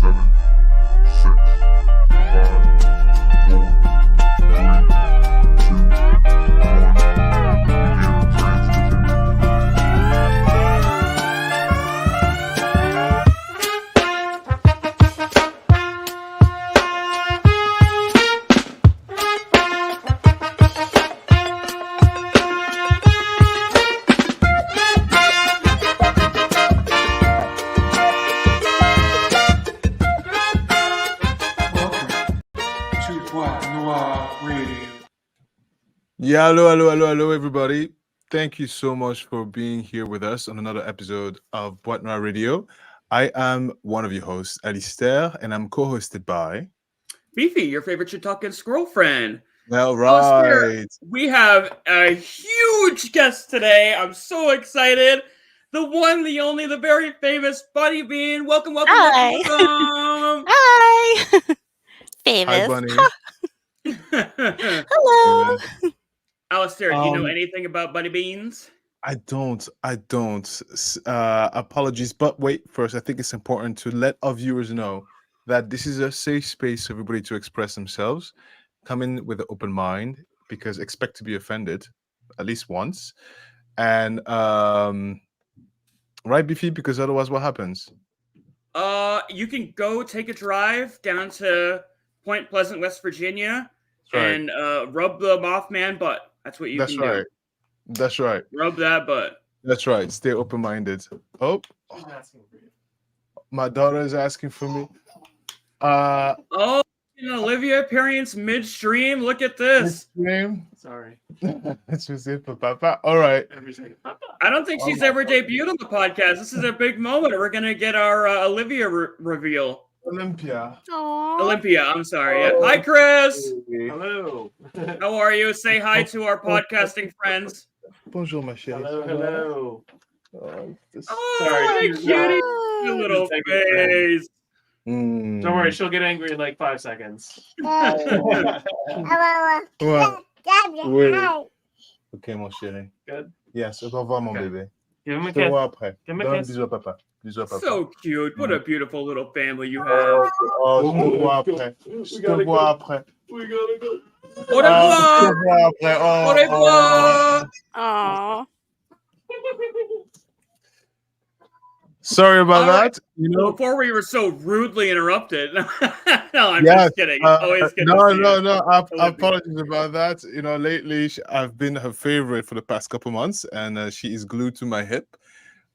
7, 6, 5, 4, 3, 2, 1. Begin transmission. Welcome to Black Noir Radio. Yeah, hello, everybody. Thank you so much for being here with us on another episode of Boîte Noire Radio. I am one of your hosts, Alistair, and I'm co-hosted by... Beefy, your favorite Chituckan squirrel friend. Well, Alistair, right. we have a huge guest today. I'm so excited. The one, the only, the very famous Bunny Bean. Welcome. Hi. welcome. Hi. Famous. Hi, Bunny. Hello. Alistair, do you know Um, anything about Bunny Beans? I don't. Apologies, but wait, first, I think it's important to let our viewers know that this is a safe space for everybody to express themselves. Come in with an open mind, because expect to be offended at least once. And right, Beefy, because otherwise what happens? You can go take a drive down to Point Pleasant, West Virginia, That's right. and rub the Moth Man butt. That's what you That's can right. do. That's right. Rub that butt. That's right. Stay open-minded. Oh, my daughter is asking for me. Oh, an Olivia appearance midstream. Look at this. Name? Sorry. It's just it for Papa. All right. Every second. I don't think she's ever debuted on the podcast. This is a big moment. We're gonna get our Olivia reveal. Olympia. Aww. Olympia. I'm sorry. Yeah. Hi, Chris. Hello. How are you? Say hi to our podcasting friends. Bonjour, ma chérie. Hello. Oh, this- Oh, Sorry. my cutie, your little Take it, face. Mm. Don't worry, she'll get angry in like 5 seconds. Well, oui. Ok, mon chéri. Good. Yes, au revoir, mon Okay. bébé. Give him a Je te kiss. vois après. Give him a Donne un kiss. bisou à papa. Bisou à papa. So cute. What a beautiful little family you have. Oh, je te vois après. Je te vois après. We gotta go. Au Je revoir. te vois après. Oh, Au revoir. Aww. Sorry about All right. that. You know, Before we were so rudely interrupted. No, I'm Yes, just kidding. It's always good to see you. no. I Olympia. apologize about that. You know, lately I've been her favorite for the past couple months, and she is glued to my hip.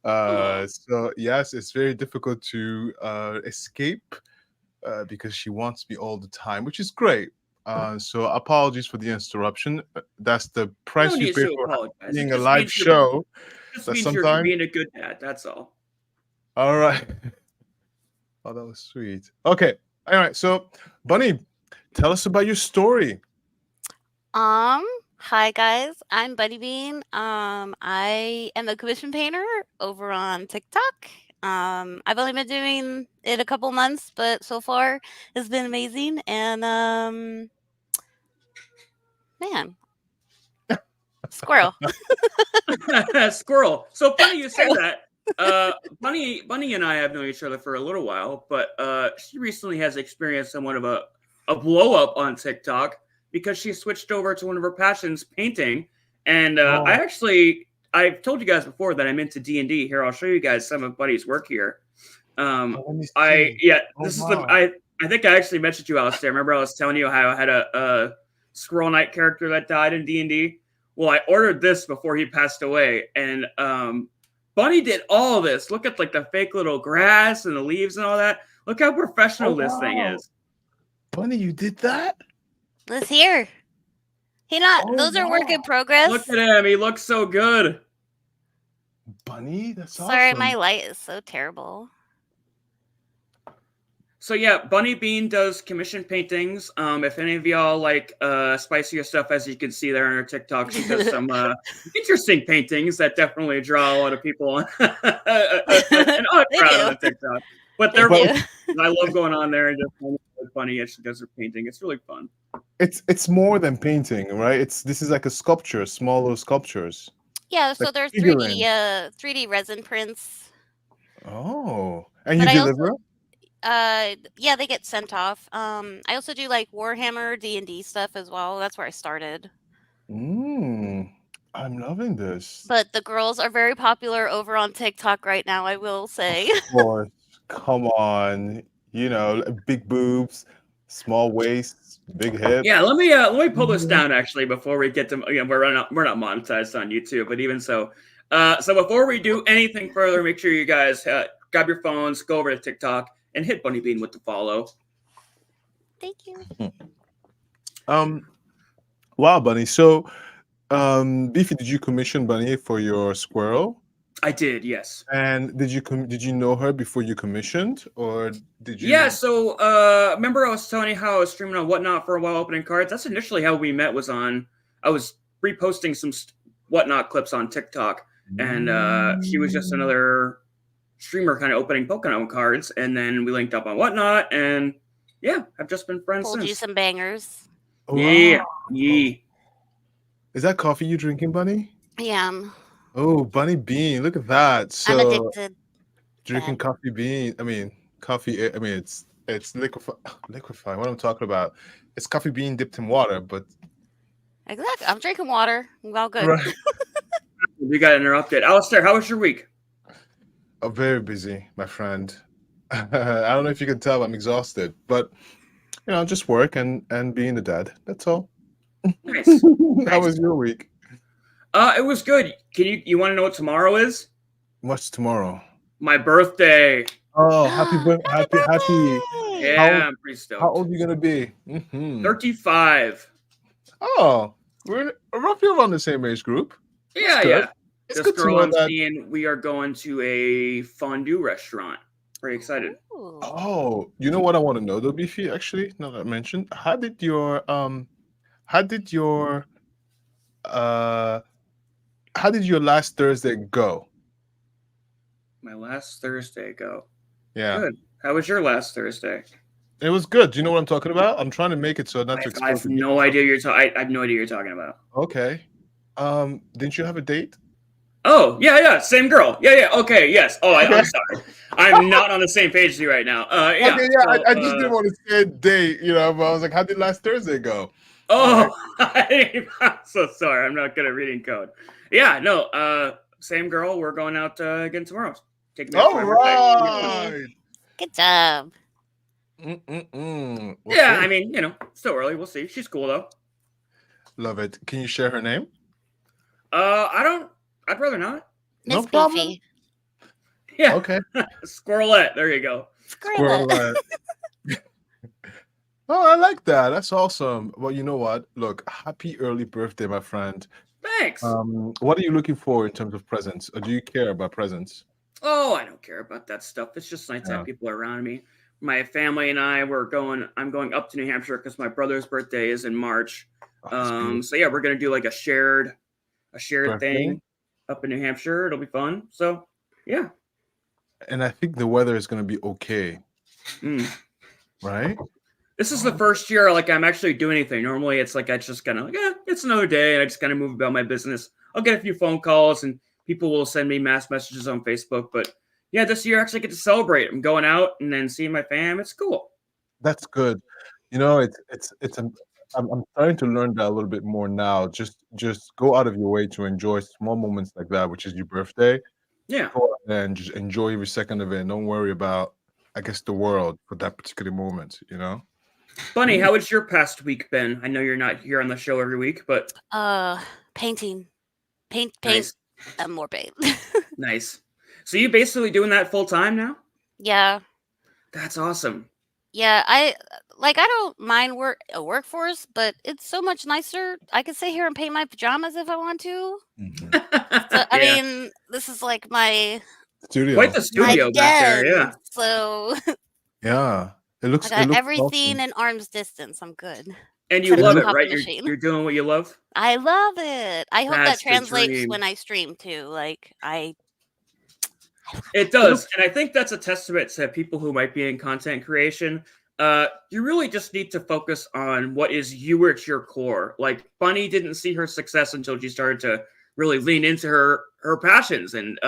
So yes, it's very difficult to escape because she wants me all the time, which is great. So apologies for the interruption. That's the price No you need pay to for apologize. being It a just live means show. Just That means you're sometime- being a good dad. That's all. All right. Oh, that was sweet. Okay. All right. So, Bunny, tell us about your story. Hi guys. I'm Bunny Bean. I am a commission painter over on TikTok. I've only been doing it a couple months, but so far it's been amazing. And man, squirrel. Squirrel. So funny you say that. Bunny and I have known each other for a little while, but she recently has experienced somewhat of a blow up on TikTok because she switched over to one of her passions, painting. And I've told you guys before that I'm into D&D. Here, I'll show you guys some of Bunny's work here. Let me see. This is wow. the I think I actually mentioned you, Alistair. Remember I was telling you how I had a Squirrel Knight character that died in D&D? Well, I ordered this before he passed away, and Bunny did all this. Look at like the fake little grass and the leaves and all that. Look how professional this thing wow. is. Bunny, you did that? Let's hear. Those are work in progress. Look at him. He looks so good. Bunny, that's Sorry, awesome. my light is so terrible. So yeah, Bunny Bean does commission paintings. If any of y'all like spicier stuff, as you can see there on her TikTok, she does some interesting paintings that definitely draw a lot of people on an odd They crowd do. on the TikTok. But They they're do. I love going on there and just with Bunny as she does her painting. It's really fun. It's more than painting, right? This is like a sculpture, smaller sculptures. Yeah, so Like they're figurine. 3D resin prints. Oh, and you But I deliver? Yeah, they get sent off. I also do like Warhammer D&D stuff as well. That's where I started. I'm loving this. But the girls are very popular over on TikTok right now, I will say. Of course, come on. You know, big boobs, small waists, big hips. Yeah, let me pull this Mhm. down actually before we get to we're not monetized on YouTube, but even so, so before we do anything further, make sure you guys grab your phones, go over to TikTok, and hit Bunny Bean with the follow. Thank you. Wow, Bunny. So, Beefy, did you commission Bunny for your squirrel? I did, yes. And did you know her before you commissioned, or did you? Yeah, so remember I was telling you how I was streaming on Whatnot for a while, opening cards. That's initially how we met. I was reposting some Whatnot clips on TikTok, and she was just another streamer kind of opening Pokemon cards, and then we linked up on Whatnot, and yeah, I've just been friends Pulled you since. some bangers. Yeah, Wow. yeah. Is that coffee you drinking, Bunny? I am. Oh, Bunny Bean, look at that. I'm So addicted. drinking Bad. coffee bean. I mean, coffee. I mean, it's liquefying. What I'm talking about, it's coffee bean dipped in water, but Exactly. I'm drinking water. I'm all good. right. We got interrupted. Alistair, how was your week? I'm very busy, my friend. I don't know if you can tell, I'm exhausted, but you know, just work and being a dad. That's all. Nice. How was your week? It was good. You want to know what tomorrow is? What's tomorrow? My birthday. Oh, happy birthday! Happy! Yeah, I'm pretty stoked. How old are you gonna be? Mhm. 35. Oh, we're roughly around the same age group. Yeah, good. yeah. It's This good to girl know I'm that. seeing, we are going to a fondue restaurant. Very excited. Ooh. Oh, you know what I want to know though, Beefy? Actually, now that I mentioned, how did your last Thursday go? My last Thursday go. Yeah, Good. How was your last Thursday? it was good. Do you know what I'm talking about? I'm trying to make it so not to I expose have the no details. idea I have no idea you're talking about. Okay. Didn't you have a date? Oh, yeah, same girl. Yeah, okay, yes. Oh, Okay. I'm sorry. I'm not on the same page as you right now. Yeah. Okay, yeah, So, I just didn't want to say date, you know, but I was like, how did last Thursday go? oh, I'm so sorry. I'm not good at reading code. Yeah, no, same girl. We're going out again tomorrow. Take me out for All my birthday. right. Good job. Well, Yeah, cool. I mean, still early. We'll see. She's cool though. Love it. Can you share her name? I'd rather not. No Miss problem. Beefy. Yeah. Okay. Squirrelette. There you go. Squirrel. Oh, I like that. That's awesome. Well, you know what? Look, happy early birthday, my friend. Thanks. What are you looking for in terms of presents? Or do you care about presents? Oh, I don't care about that stuff. It's just nice to have people around me. My family and I'm going up to New Hampshire because my brother's birthday is in March. Oh, that's beautiful. So yeah, we're gonna do like a shared Birthday? thing up in New Hampshire. It'll be fun. So yeah. And I think the weather is going to be okay, right? This is the first year like I'm actually doing anything. Normally it's like I just kind of like, it's another day, and I just kind of move about my business. I'll get a few phone calls and people will send me mass messages on Facebook. But yeah, this year I actually get to celebrate. I'm going out and then seeing my fam. It's cool. That's good. You know, I'm starting to learn that a little bit more now. Just go out of your way to enjoy small moments like that, which is your birthday. Yeah. Go out there and just enjoy every second of it. And don't worry about, I guess, the world for that particular moment, you know? Bunny, how has your past week been? I know you're not here on the show every week, but Painting. Paint. Nice. And more paint. Nice. So you basically doing that full time now? Yeah. That's awesome. Yeah, I don't mind a workforce, but it's so much nicer. I could sit here and paint my pajamas if I want to. So, I mean, this is like my Studio. Quite the studio back there, yeah. So Yeah. It looks I got it looks everything awesome. in arm's distance. I'm good. And you Except love for it, the right? coffee machine. You're doing what you love? I love it. I hope That's that the translates dream. when I stream too. Like It does. And I think that's a testament to people who might be in content creation. You really just need to focus on what is you at your core. Like Bunny didn't see her success until she started to really lean into her passions. And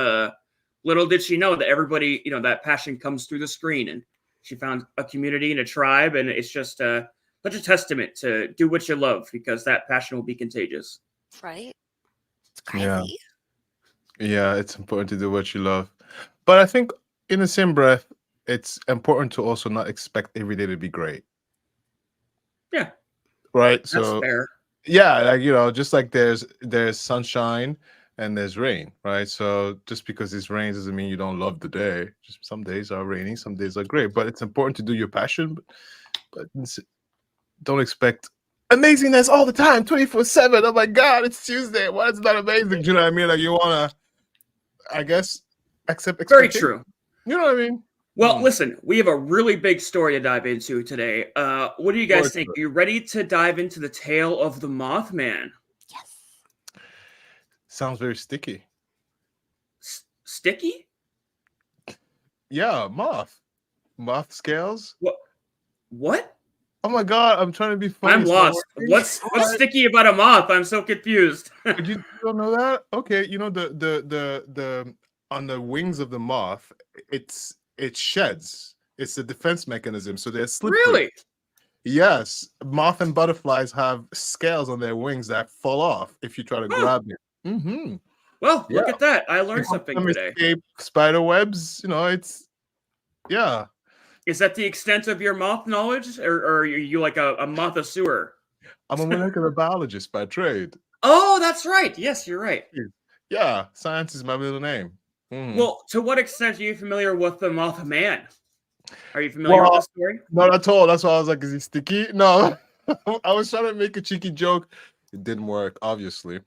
little did she know that everybody, that passion comes through the screen. And She found a community and a tribe, and it's just such a testament to do what you love, because that passion will be contagious. Right? It's Yeah. crazy. Yeah, it's important to do what you love. But I think in the same breath, it's important to also not expect every day to be great. Yeah, Right? that's So fair. yeah, like just like there's sunshine and there's rain, right? So just because it's rain doesn't mean you don't love the day. Just some days are rainy, some days are great. But it's important to do your passion, but don't expect amazingness all the time, 24/7. Oh my God, it's Tuesday. Why is it not amazing? Do you know what I mean? Like you wanna, I guess, accept Very expectations. true. You know what I mean? Well, listen, we have a really big story to dive into today. What do you guys think? Are you ready to dive into the tale of the Mothman? Yes. Sounds very sticky. Sticky? Yeah, moth scales. What? Oh my God, I'm trying to be funny. I'm lost. What's sticky about a moth? I'm so confused. You don't know that? Okay, you know the on the wings of the moth, it sheds. It's a defense mechanism, so they're slippery. Really? Yes, moth and butterflies have scales on their wings that fall off if you try to grab it. Mm-hmm. Well, Yeah. look at that. I learned To help something them today. escape spider webs, it's yeah. Is that the extent of your moth knowledge, or are you like a moth-a-sewer? I'm a molecular biologist by trade. Oh, that's right. Yes, you're right. Yeah, science is my middle name. Well, to what extent are you familiar with the Mothman? Are you familiar with this story? Not at all. That's why I was like, is he sticky? No. I was trying to make a cheeky joke. It didn't work, obviously.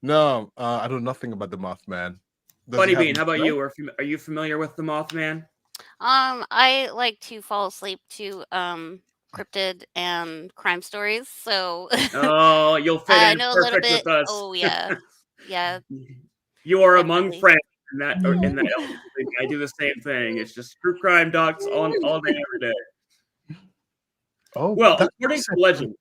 No, I know nothing about the Mothman. Buddy Bean, how about you? Are you familiar with the Mothman? I like to fall asleep to cryptid and crime stories, so Oh, you'll fit I in know a little perfect bit. with us. Oh yeah, yeah. You are among Definitely. friends in that element. I do the same thing. It's just true crime docs all day, every day. Oh, Well, according to legend,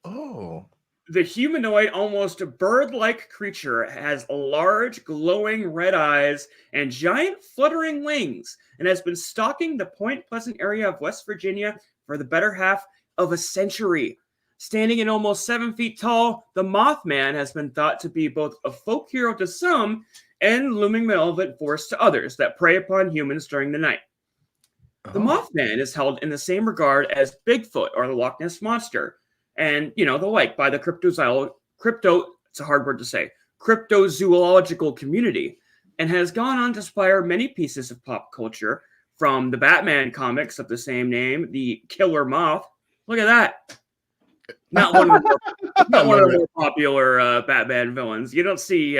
oh, the humanoid, almost bird-like creature has large, glowing red eyes and giant fluttering wings, and has been stalking the Point Pleasant area of West Virginia for the better half of a century. Standing at almost 7 feet tall, the Mothman has been thought to be both a folk hero to some and looming malevolent force to others that prey upon humans during the night. The Mothman is held in the same regard as Bigfoot or the Loch Ness Monster, and the like by the it's a hard word to say, cryptozoological community, and has gone on to inspire many pieces of pop culture, from the Batman comics of the same name, the Killer Moth. Look at that. Not one of the more popular Batman villains. You don't see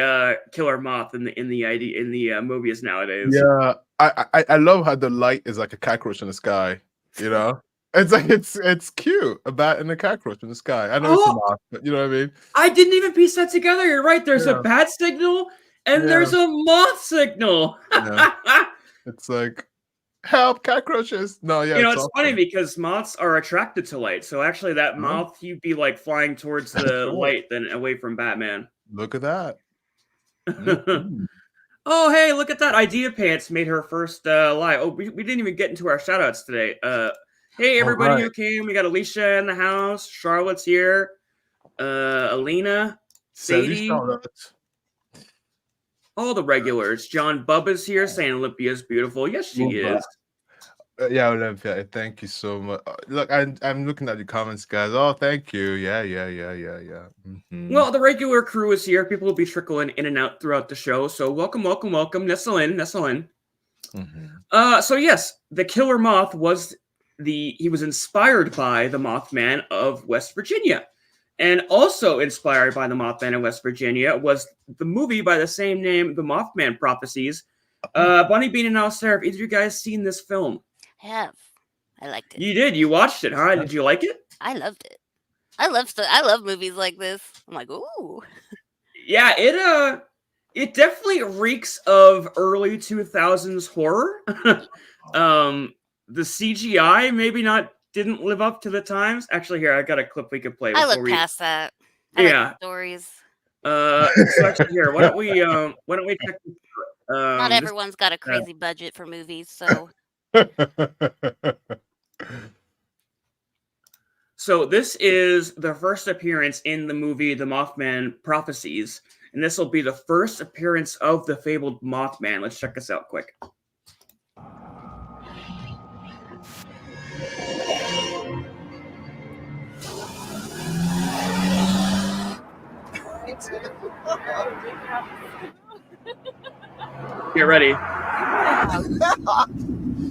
Killer Moth in the movies nowadays. Yeah, I love how the light is like a cockroach in the sky. It's like it's cute, a bat and a cockroach in the sky. I know it's a moth, but you know what I mean. I didn't even piece that together. You're right. There's a bat signal and there's a moth signal. Yeah. It's like, help, cockroaches. No, yeah. It's funny because moths are attracted to light. So actually that moth, you'd be like flying towards the light than away from Batman. Look at that. Oh, hey, look at that. Idea Pants made her first live. Oh, we didn't even get into our shout outs today. Hey, everybody who came. We got Alicia in the house. Charlotte's here. Alina. Sadie. All the regulars. John Bubba's here saying Olympia's beautiful. Yes, she is. Yeah, Olympia. Thank you so much. Look, I'm looking at the comments, guys. Oh, thank you. Yeah. Mm-hmm. Well, the regular crew is here. People will be trickling in and out throughout the show. So welcome. Nestle in. Mm-hmm. So yes, the Killer Moth he was inspired by the Mothman of West Virginia. And also inspired by the Mothman of West Virginia was the movie by the same name, The Mothman Prophecies. Bunny Bean and Alster, have either of you guys seen this film? I have. I liked it. You did? You watched it, huh? Did you like it? I loved it. I love movies like this. I'm like, ooh. Yeah, it definitely reeks of early 2000s horror. The CGI maybe didn't live up to the times. Actually, here I got a clip we could play. I look past that. I like stories. So actually, here, why don't we check? Not everyone's got a crazy budget for movies, so So this is the first appearance in the movie The Mothman Prophecies, and this will be the first appearance of the fabled Mothman. Let's check this out quick. Get ready.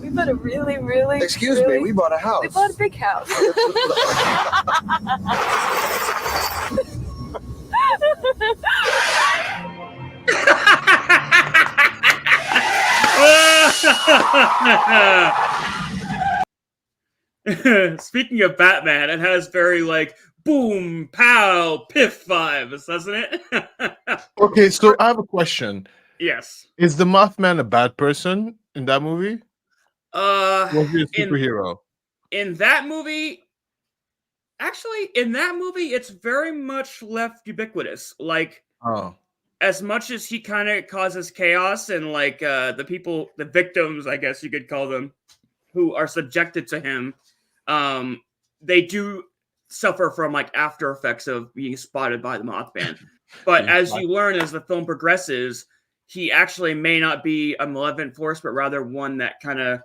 We bought a really. Excuse me, we bought a house. We bought a big house. Speaking of Batman, it has very like boom, pow, piff vibes, doesn't it? Okay, so I have a question. Yes. Is the Mothman a bad person in that movie? Was he a superhero? In that movie, actually, in that movie, it's very much left ubiquitous. Like, as much as he kind of causes chaos and like the people, the victims, I guess you could call them, who are subjected to him, they do suffer from like after effects of being spotted by the Mothman. But as you learn as the film progresses, he actually may not be a malevolent force, but rather one that kind of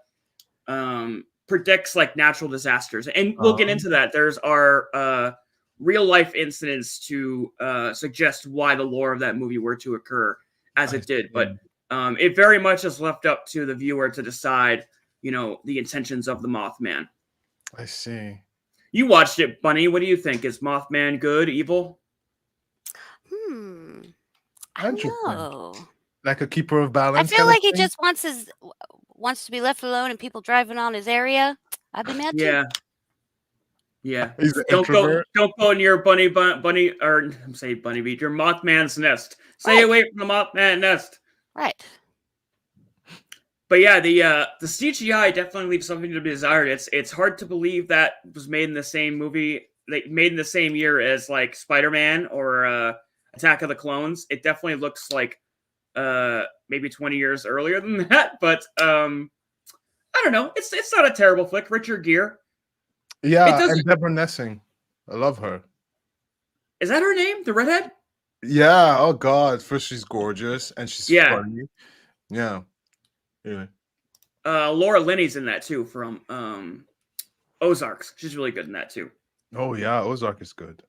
predicts like natural disasters. And we'll get into that. There's our real life incidents to suggest why the lore of that movie were to occur as it did. But it very much is left up to the viewer to decide, you know, the intentions of the Mothman. I see. You watched it, Bunny. What do you think? Is Mothman good, evil? I don't know. Like a keeper of balance. I feel like he just wants to be left alone and people driving on his area. I'd be mad too. Yeah. He's an Don't go near Bunny, or I'm saying Bunny Beach, your Mothman's nest. Stay away from the Mothman nest. Right. But yeah, the CGI definitely leaves something to be desired. It's hard to believe that was made in the same movie, like made in the same year as like Spider-Man or Attack of the Clones. It definitely looks like maybe 20 years earlier than that. But I don't know. It's not a terrible flick. Richard Gere. Yeah, and Deborah Messing. I love her. Is that her name? The redhead? Yeah. Oh God. First, she's gorgeous and she's funny. Yeah. Yeah. Laura Linney's in that too from Ozarks. She's really good in that too. Oh yeah, Ozark is good.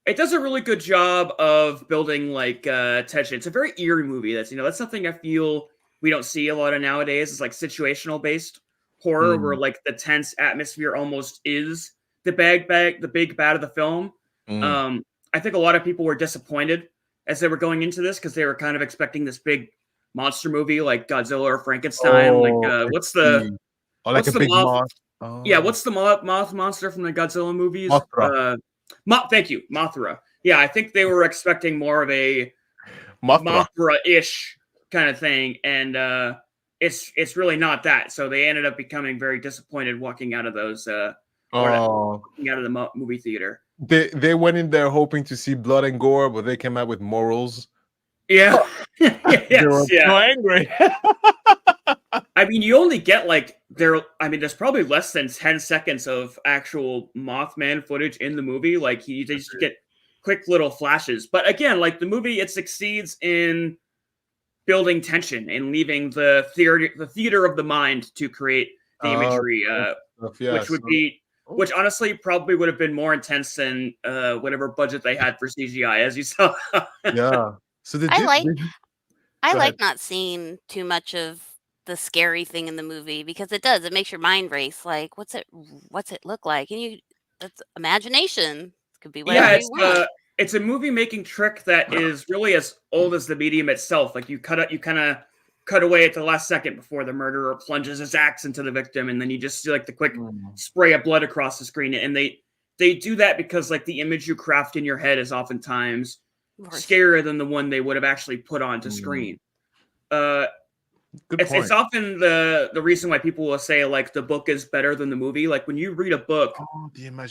It does a really good job of building like tension. It's a very eerie movie. That's something I feel we don't see a lot of nowadays. It's like situational based horror where like the tense atmosphere almost is the big bad of the film. I think a lot of people were disappointed as they were going into this because they were kind of expecting this big monster movie like Godzilla or Frankenstein. What's the moth? Oh. Yeah, what's the moth monster from the Godzilla movies? Mothra. Thank you, Mothra. Yeah, I think they were expecting more of a Mothra-ish kind of thing, and it's really not that. So they ended up becoming very disappointed walking out of those walking out of the movie theater. They went in there hoping to see blood and gore, but they came out with morals. Yeah. They were so angry. I mean, you only get there's probably less than 10 seconds of actual Mothman footage in the movie. Like they just get quick little flashes. But again, like the movie, it succeeds in building tension and leaving the theater of the mind to create the imagery, which honestly probably would have been more intense than whatever budget they had for CGI, as you saw. Yeah. So I like not seeing too much of the scary thing in the movie because it makes your mind race. Like, what's it look like? And that's imagination. It could be whatever you want. It's a movie making trick that is really as old as the medium itself. Like you kind of cut away at the last second before the murderer plunges his axe into the victim, and then you just see like the quick spray of blood across the screen. And they do that because like the image you craft in your head is oftentimes scarier than the one they would have actually put onto screen. It's often the reason why people will say like the book is better than the movie. Like when you read a book,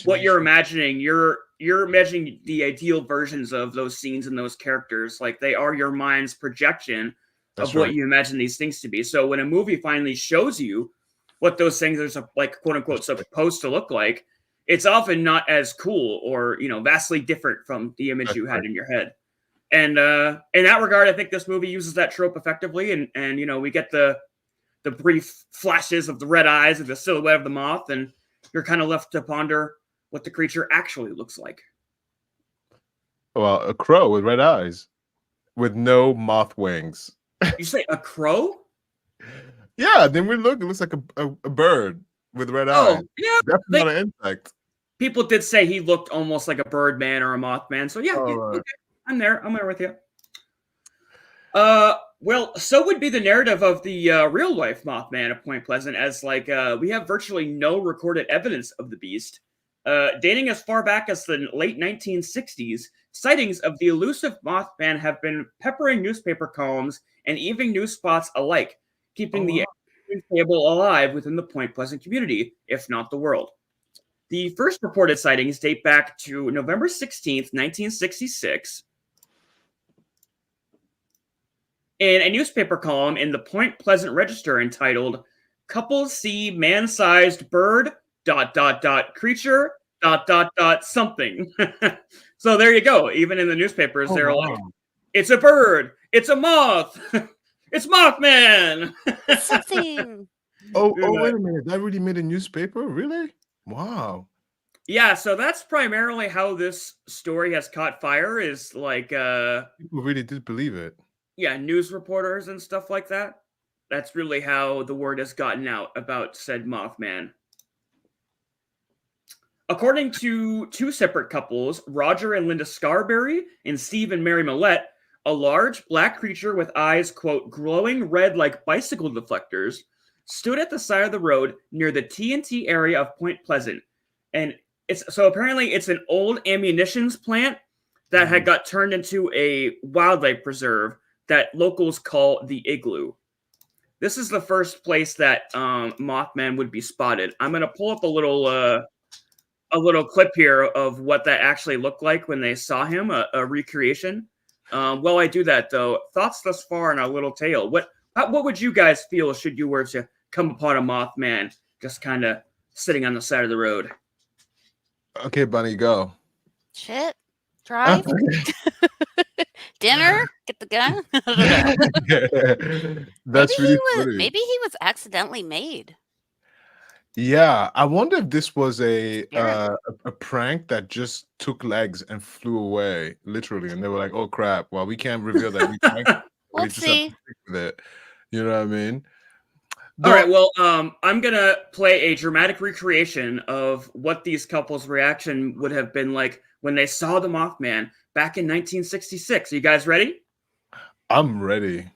what you're imagining, you're imagining the ideal versions of those scenes and those characters. Like they are your mind's projection of what you imagine these things to be. So when a movie finally shows you what those things are like, quote unquote, supposed to look like, it's often not as cool or, vastly different from the image you had in your head. And in that regard, I think this movie uses that trope effectively. And we get the brief flashes of the red eyes and the silhouette of the moth, and you're kind of left to ponder what the creature actually looks like. Well, a crow with red eyes, with no moth wings. You say a crow? Yeah, then it looks like a bird with red eyes. Yeah. Definitely not an insect. People did say he looked almost like a bird man or a moth man. So yeah, right. Okay. I'm there with you. Well, so would be the narrative of the real life Mothman of Point Pleasant, as we have virtually no recorded evidence of the beast. Dating as far back as the late 1960s, sightings of the elusive Mothman have been peppering newspaper columns and evening news spots alike, keeping the fable alive within the Point Pleasant community, if not the world. The first reported sightings date back to November 16th, 1966. In a newspaper column in the Point Pleasant Register entitled "Couples See Man-Sized Bird ... creature ... something." So there you go. Even in the newspapers, they're like, "It's a bird. It's a moth. It's Mothman." Something. Wait a minute. That really made a newspaper? Really? Wow. Yeah, so that's primarily how this story has caught fire, is people really did believe it. Yeah, news reporters and stuff like that. That's really how the word has gotten out about said Mothman. According to two separate couples, Roger and Linda Scarberry and Steve and Mary Millette, a large black creature with eyes, quote, glowing red like bicycle deflectors, stood at the side of the road near the TNT area of Point Pleasant. And apparently it's an old ammunitions plant that had got turned into a wildlife preserve that locals call the Igloo. This is the first place that Mothman would be spotted. I'm going to pull up a little clip here of what that actually looked like when they saw him, a recreation. While I do that, though, thoughts thus far in our little tale. What would you guys feel should you were to come upon a Mothman just kind of sitting on the side of the road? Okay, Bunny, go. Shit. Drive. Dinner. Get the gun. That's really funny. Maybe he was accidentally made. Yeah, I wonder if this was a prank that just took legs and flew away, literally, and they were like, "Oh crap! Well, we can't reveal that we pranked. We'll We just have to see. stick with it." You know what I mean? All right, well, I'm going to play a dramatic recreation of what these couples' reaction would have been like when they saw the Mothman back in 1966. Are you guys ready? I'm ready.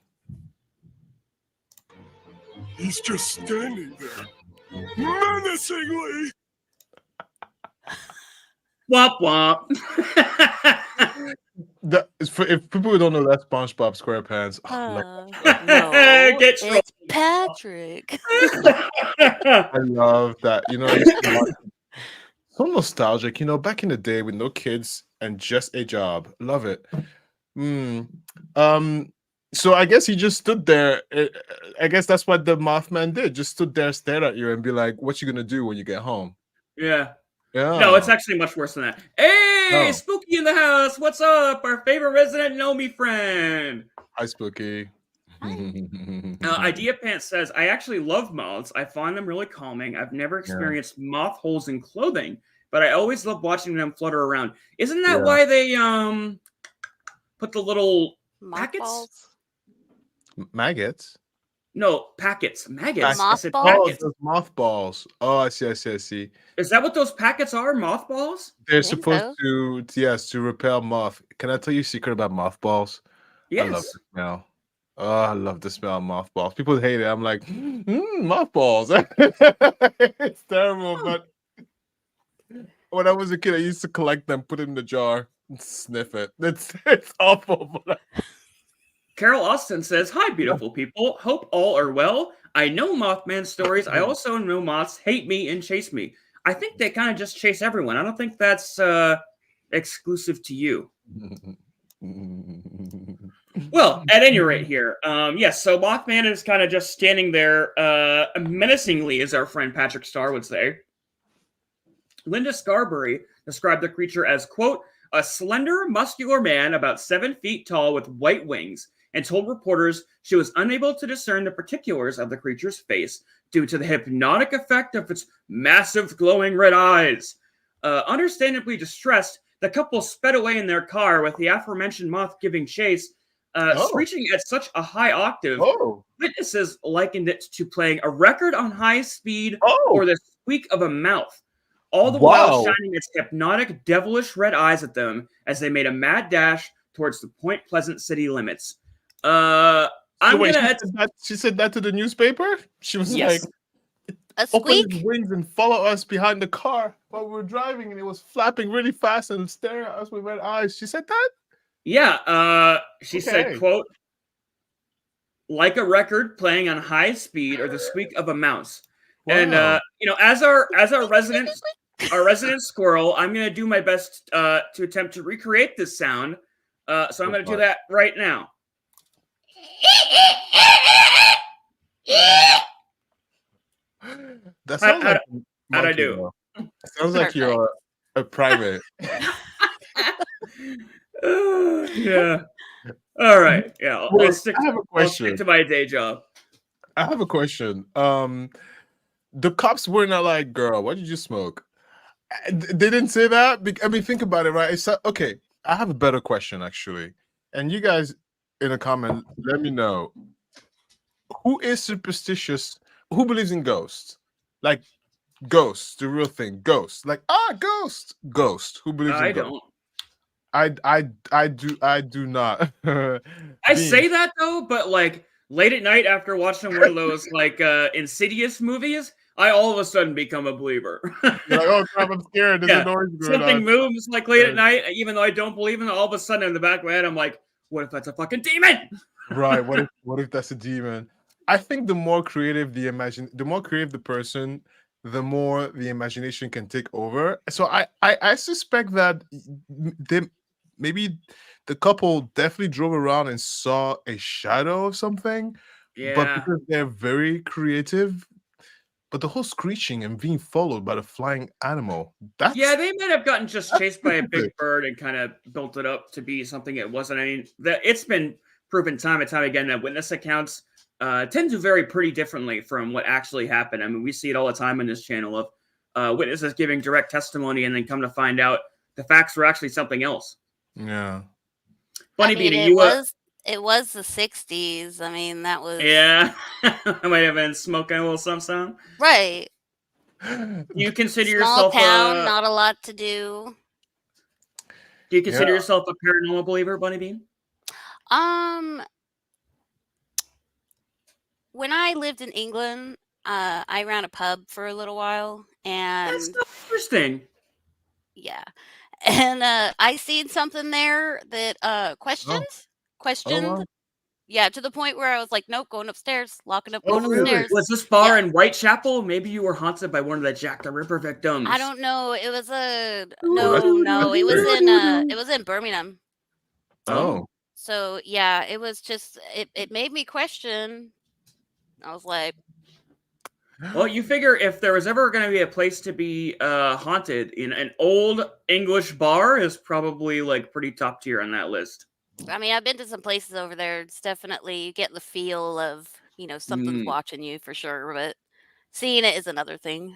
He's just standing there, menacingly. Womp womp. If people don't know, that's SpongeBob SquarePants. No, Get it's Patrick. I love that. You know, I used to watch so nostalgic. You know, back in the day with no kids and just a job. Love it. So I guess he just stood there. I guess that's what the Mothman did. Just stood there, stared at you, and be like, "What you gonna do when you get home?" Yeah. Yeah. No, it's actually much worse than that. Hey, Spooky in the house. What's up? Our favorite resident Nomi friend. Hi, Spooky. Idea Pants says, I actually love moths. I find them really calming. I've never experienced moth holes in clothing, but I always love watching them flutter around. Isn't that why they put the little packets? Maggots? No, packets. Maggots. Mothballs? Those mothballs. Oh, I see. Is that what those packets are? Mothballs? They're supposed to repel moth. Can I tell you a secret about mothballs? Yes. I love the smell. Oh, I love the smell of mothballs. People hate it. I'm like, mothballs. It's terrible, but when I was a kid, I used to collect them, put it in the jar, and sniff it. It's awful. But Carol Austin says, hi, beautiful people. Hope all are well. I know Mothman stories. I also know moths hate me and chase me. I think they kind of just chase everyone. I don't think that's exclusive to you. Well, at any rate here, yes, so Mothman is kind of just standing there menacingly, as our friend Patrick Starr would say. Linda Scarberry described the creature as, quote, a slender, muscular man about 7 feet tall with white wings, and told reporters she was unable to discern the particulars of the creature's face due to the hypnotic effect of its massive glowing red eyes. Understandably distressed, the couple sped away in their car with the aforementioned moth giving chase, screeching at such a high octave. Oh. Witnesses likened it to playing a record on high speed Oh. or the squeak of a mouth, all the while shining its hypnotic, devilish red eyes at them as they made a mad dash towards the Point Pleasant city limits. She said that to the newspaper? She was Yes. like, A open squeak? his wings and follow us behind the car while we were driving, and it was flapping really fast and staring at us with red eyes. She said that? Yeah, she said, Okay. quote, like a record playing on high speed or the squeak of a mouse. And Wow. as our resident squirrel, I'm gonna do my best to attempt to recreate this sound. So I'm gonna do that right now. That sounds like how'd I monkey, do? though. It sounds like you're a private. Yeah. All right. Yeah. Wait, I'll stick I have a I'll question. stick to my day job. I have a question. The cops were not like, girl, what did you smoke? They didn't say that. I mean, think about it, right? It's okay. I have a better question, actually. And you guys in a comment, let me know. Who is superstitious? Who believes in ghosts? Like ghosts, the real thing. Ghosts. Like, ghost. Ghost. Who believes in I ghosts? don't. I do not. I say that though, but like late at night after watching one of those like Insidious movies, I all of a sudden become a believer. You're like, oh crap, I'm scared. There's a noise going Something on. moves like late at night, even though I don't believe in it. All of a sudden, in the back of my head, I'm like, "What if that's a fucking demon?" Right. What if that's a demon? I think the more creative the person, the more the imagination can take over. So I suspect that maybe the couple definitely drove around and saw a shadow of something. Yeah. But because they're very creative, but the whole screeching and being followed by the flying animal, that's Yeah, they might have gotten just chased by a big bird and kind of built it up to be something it wasn't. I mean, it's been proven time and time again that witness accounts tend to vary pretty differently from what actually happened. I mean, we see it all the time on this channel of witnesses giving direct testimony and then come to find out the facts were actually something else. Yeah. Funny I mean, being it was the 60s. I mean, that was Yeah. I might have been smoking a little something. right. You consider Small yourself town, not a lot to do. Do you consider yourself a paranormal believer, Bunny Bean? When I lived in England, I ran a pub for a little while, and That's so interesting. yeah, and I seen something there that questioned. wow. Yeah, to the point where I was like, nope, going upstairs, locking up, Oh, going really? upstairs. Was this bar Yeah. in Whitechapel? Maybe you were haunted by one of the Jack the Ripper victims. I don't know. It was a Ooh, no. It was in Birmingham. Oh. So yeah, it was just it made me question. I was like, Well, you figure if there was ever going to be a place to be haunted, in an old English bar is probably like pretty top tier on that list. I mean, I've been to some places over there. It's definitely you get the feel of something's watching you for sure, but seeing it is another thing.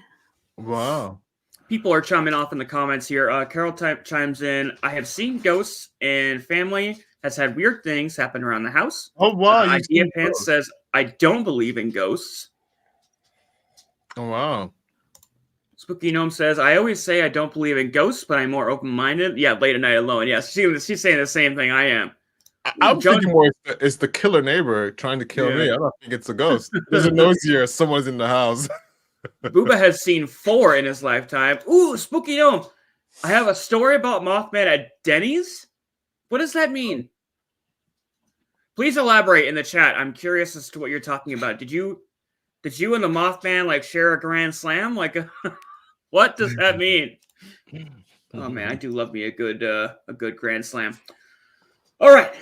Wow. People are chiming off in the comments here. Carol chimes in. I have seen ghosts, and family has had weird things happen around the house. Oh wow. Idea Pants says, I don't believe in ghosts. Oh wow. Spooky Gnome says, I always say I don't believe in ghosts, but I'm more open-minded. Yeah, late at night alone. Yeah, she's saying the same thing I am. I'm thinking more it's the killer neighbor trying to kill me. I don't think it's a ghost. There's a nosier someone's in the house. Booba has seen 4 in his lifetime. Ooh, Spooky Gnome. I have a story about Mothman at Denny's. What does that mean? Please elaborate in the chat. I'm curious as to what you're talking about. Did you and the Mothman like share a grand slam? Like, what does that mean? Oh man, I do love me a good grand slam. All right.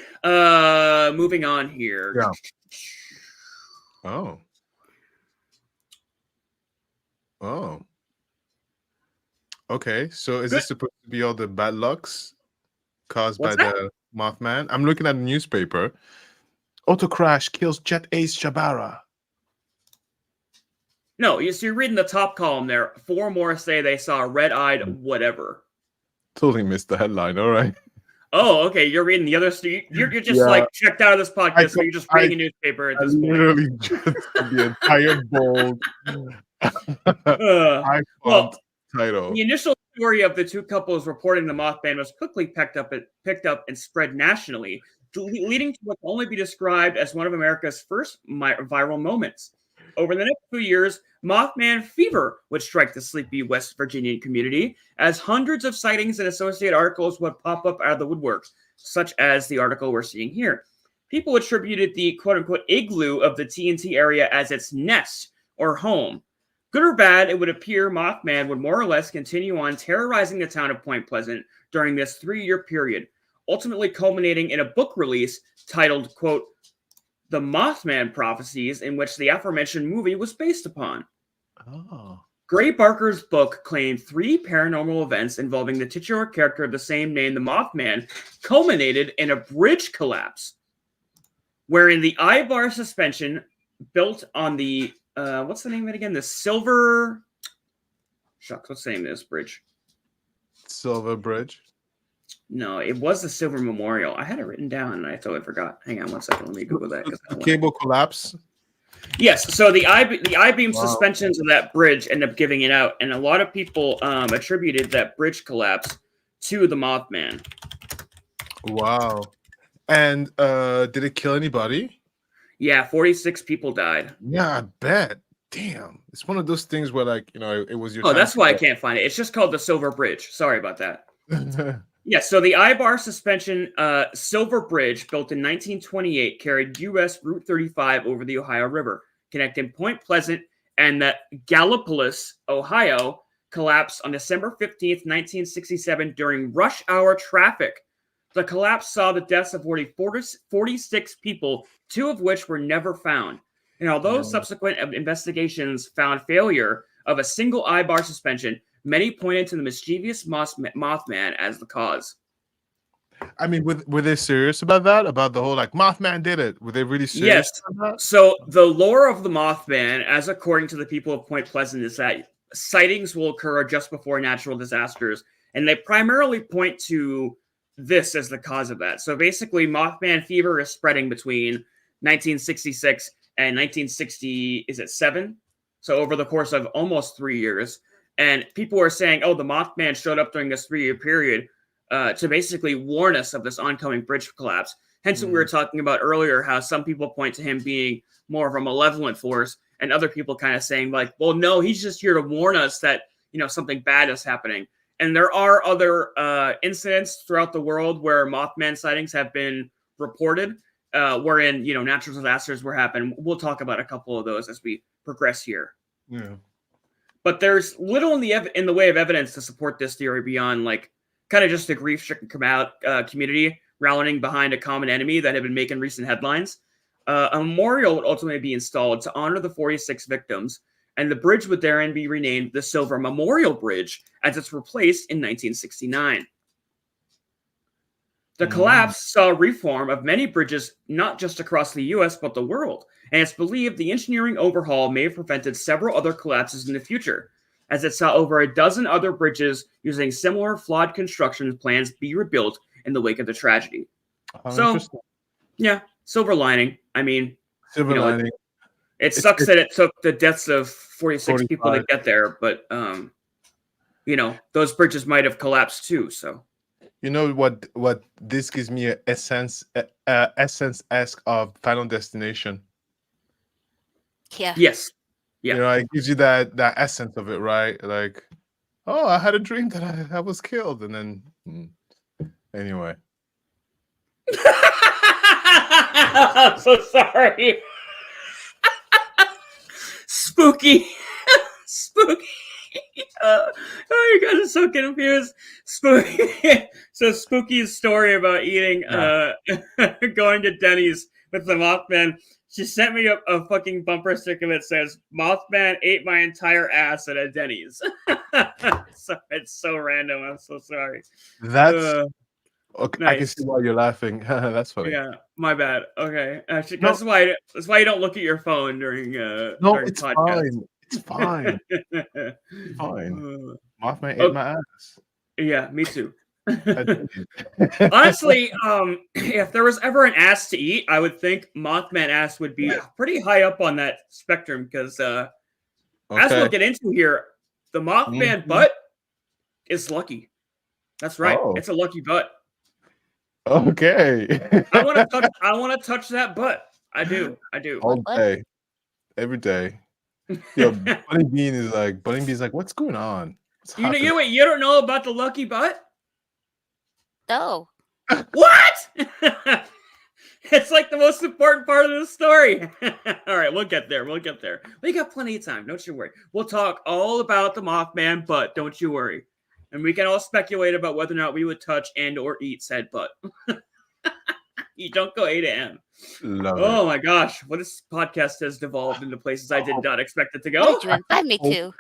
Moving on here. Yeah. Oh. Oh. Okay. So is this supposed to be all the bad lucks caused What's by that? the Mothman? I'm looking at the newspaper. Auto crash kills Jet Ace Shabara. No, so you're reading the top column there. 4 more say they saw a red-eyed whatever. Totally missed the headline. All right. Oh, okay. You're reading the other. You're just Yeah. like checked out of this podcast, so you're just reading a newspaper at this point. Literally just the entire bold Uh, high well, font title. The initial story of the 2 couples reporting the Mothman was quickly picked up and spread nationally, leading to what can only be described as one of America's first viral moments. Over the next few years, Mothman fever would strike the sleepy West Virginian community, as hundreds of sightings and associated articles would pop up out of the woodworks, such as the article we're seeing here. People attributed the quote-unquote igloo of the TNT area as its nest or home. Good or bad, it would appear Mothman would more or less continue on terrorizing the town of Point Pleasant during this 3-year period, ultimately culminating in a book release titled, quote, The Mothman Prophecies, in which the aforementioned movie was based upon. Oh. Gray Barker's book claimed 3 paranormal events involving the titular character of the same name, the Mothman, culminated in a bridge collapse, wherein the eye-bar suspension built on the what's the name of it again? The Silver... Shucks, what's the name of this bridge? Silver Bridge. No, it was the Silver Memorial. I had it written down and I totally forgot. Hang on one second. Let me Google that. The cable collapse. Yes, so the I-beam suspensions of that bridge ended up giving it out, and a lot of people attributed that bridge collapse to the Mothman. Wow. And did it kill anybody? Yeah, 46 people died. Yeah, I bet. Damn. It's one of those things where, like, it was your Oh, time that's to why I go. can't find it. It's just called the Silver Bridge. Sorry about that. Yeah, so the I-bar suspension Silver Bridge, built in 1928, carried U.S. Route 35 over the Ohio River, connecting Point Pleasant and the Gallipolis, Ohio, collapsed on December 15th, 1967 during rush hour traffic. The collapse saw the deaths of 46 people, 2 of which were never found. And although subsequent investigations found failure of a single I-bar suspension, many pointed to the mischievous Mothman as the cause. I mean, were they serious about that? About the whole, like, Mothman did it? Were they really serious Yes. about that? So the lore of the Mothman, as according to the people of Point Pleasant, is that sightings will occur just before natural disasters, and they primarily point to this as the cause of that. So basically, Mothman fever is spreading between 1966 and 1960, is it 7? So over the course of almost 3 years. And people are saying, oh, the Mothman showed up during this 3-year period to basically warn us of this oncoming bridge collapse. Hence what we were talking about earlier, how some people point to him being more of a malevolent force, and other people kind of saying, like, well, no, he's just here to warn us that, something bad is happening. And there are other incidents throughout the world where Mothman sightings have been reported, wherein, natural disasters were happening. We'll talk about a couple of those as we progress here. Yeah. But there's little in the way of evidence to support this theory beyond, like, kind of just a grief-stricken community rallying behind a common enemy that had been making recent headlines. A memorial would ultimately be installed to honor the 46 victims, and the bridge would therein be renamed the Silver Memorial Bridge, as it's replaced in 1969. The collapse saw a reform of many bridges, not just across the U.S., but the world, and it's believed the engineering overhaul may have prevented several other collapses in the future, as it saw over a dozen other bridges using similar flawed construction plans be rebuilt in the wake of the tragedy. So, yeah, silver lining. I mean, silver lining. It sucks that it took the deaths of 46 people to get there, but those bridges might have collapsed too. So, what this gives me an essence-esque of Final Destination. Yeah. Yes. Yeah. It gives you that essence of it, right? Like, oh, I had a dream that I was killed, and then anyway. I'm so sorry. Spooky. Oh, you guys are so confused. Spooky. So Spooky's story about eating, going to Denny's with the Mothman. She sent me a fucking bumper sticker that says, "Mothman ate my entire ass at a Denny's." So it's so random. I'm so sorry. That's okay. I can nice. see why you're laughing. That's funny. Yeah, my bad. Okay, actually, No. that's why you don't look at your phone during No, during it's podcast. fine. It's fine. It's fine. Mothman ate okay. my ass. Yeah, me too. I did. Honestly, if there was ever an ass to eat, I would think Mothman ass would be pretty high up on that spectrum because as we'll get into here, the Mothman butt is lucky. That's right. Oh. It's a lucky butt. Okay. I want to touch that butt. I do. All day, every day. Yo, Bunny Bean's like, what's going on? What's You happening?" wait, you don't know about the lucky butt? No. What? It's like the most important part of the story. All right, we'll get there. We got plenty of time. Don't you worry. We'll talk all about the Mothman butt. Don't you worry. And we can all speculate about whether or not we would touch and or eat said butt. You don't go 8 a.m. Oh my gosh, what this podcast has devolved into places I did not expect it to go. Did you invite me to?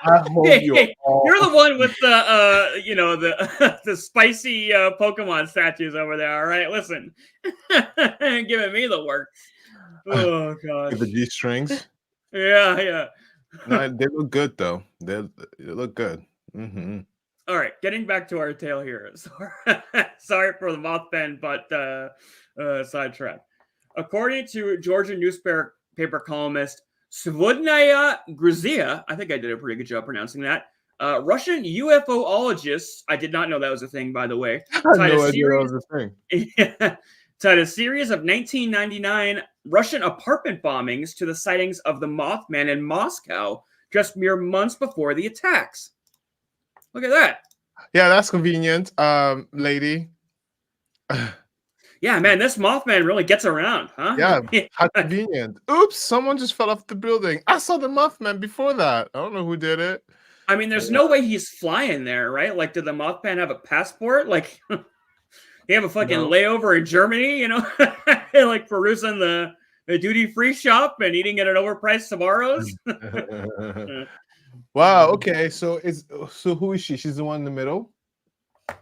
I hope You're the one with the the spicy Pokemon statues over there. All right, listen, giving me the work. Oh gosh, the G strings. Yeah. No, they look good though. They look good. Mm-hmm. All right, getting back to our tale here. Sorry for the Mothman, but sidetrack. According to Georgian newspaper columnist Svodnaya Gruzia, I think I did a pretty good job pronouncing that. Russian UFOologists, I did not know that was a thing, by the way. I had no idea that was a thing. Tied a series of 1999 Russian apartment bombings to the sightings of the Mothman in Moscow just mere months before the attacks. Look at that. Yeah, that's convenient, lady. Yeah, man, this Mothman really gets around, huh? Yeah, how convenient. Oops, someone just fell off the building. I saw the Mothman before that. I don't know who did it. I mean, there's no way he's flying there, right? Like, did the Mothman have a passport? Like, he have a fucking layover in Germany, you know? Like, perusing the duty-free shop and eating at an overpriced Sbarro's? Wow, okay, so who is she? She's the one in the middle? It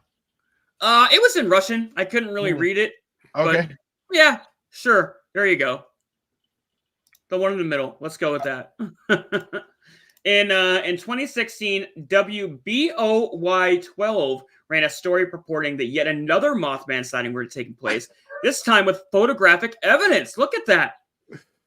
was in Russian. I couldn't really read it. Okay. But yeah, sure. There you go. The one in the middle. Let's go with that. In 2016, WBOY12 ran a story purporting that yet another Mothman sighting were taking place, this time with photographic evidence. Look at that.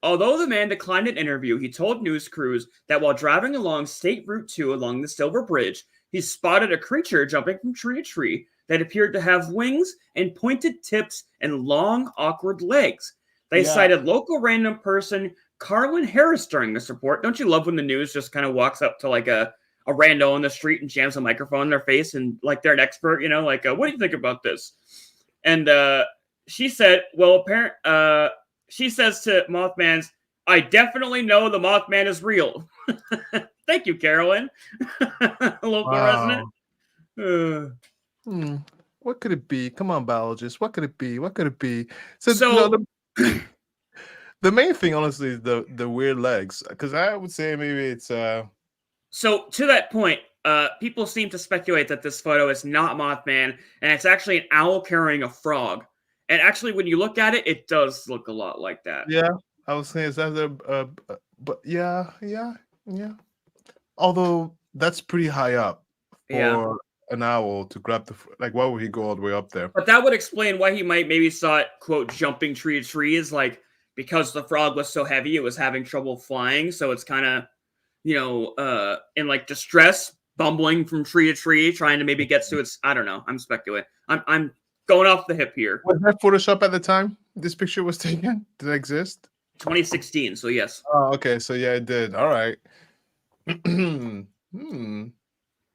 Although the man declined an interview, he told news crews that while driving along State Route 2 along the Silver Bridge, he spotted a creature jumping from tree to tree that appeared to have wings and pointed tips and long, awkward legs. They cited local random person Carlin Harris during this report. Don't you love when the news just kind of walks up to like a rando on the street and jams a microphone in their face and like they're an expert, you know, like, what do you think about this? And she said, she says to Mothman's, I definitely know the Mothman is real. Thank you, Carolyn. Local resident. What could it be? Come on, biologist. What could it be? So the main thing, honestly, is the weird legs. Because I would say maybe it's So to that point, people seem to speculate that this photo is not Mothman, and it's actually an owl carrying a frog. And actually, when you look at it, it does look a lot like that. Yeah, I was saying, is that but yeah. Although that's pretty high up for an owl to grab why would he go all the way up there? But that would explain why he might maybe saw it, quote, jumping tree to tree, is like because the frog was so heavy, it was having trouble flying. So it's kind of, in like distress, bumbling from tree to tree, trying to maybe get to its, I don't know. I'm speculating. I'm going off the hip here. Was that Photoshop at the time this picture was taken? Did it exist? 2016, so yes. Oh, okay. So yeah, it did. All right.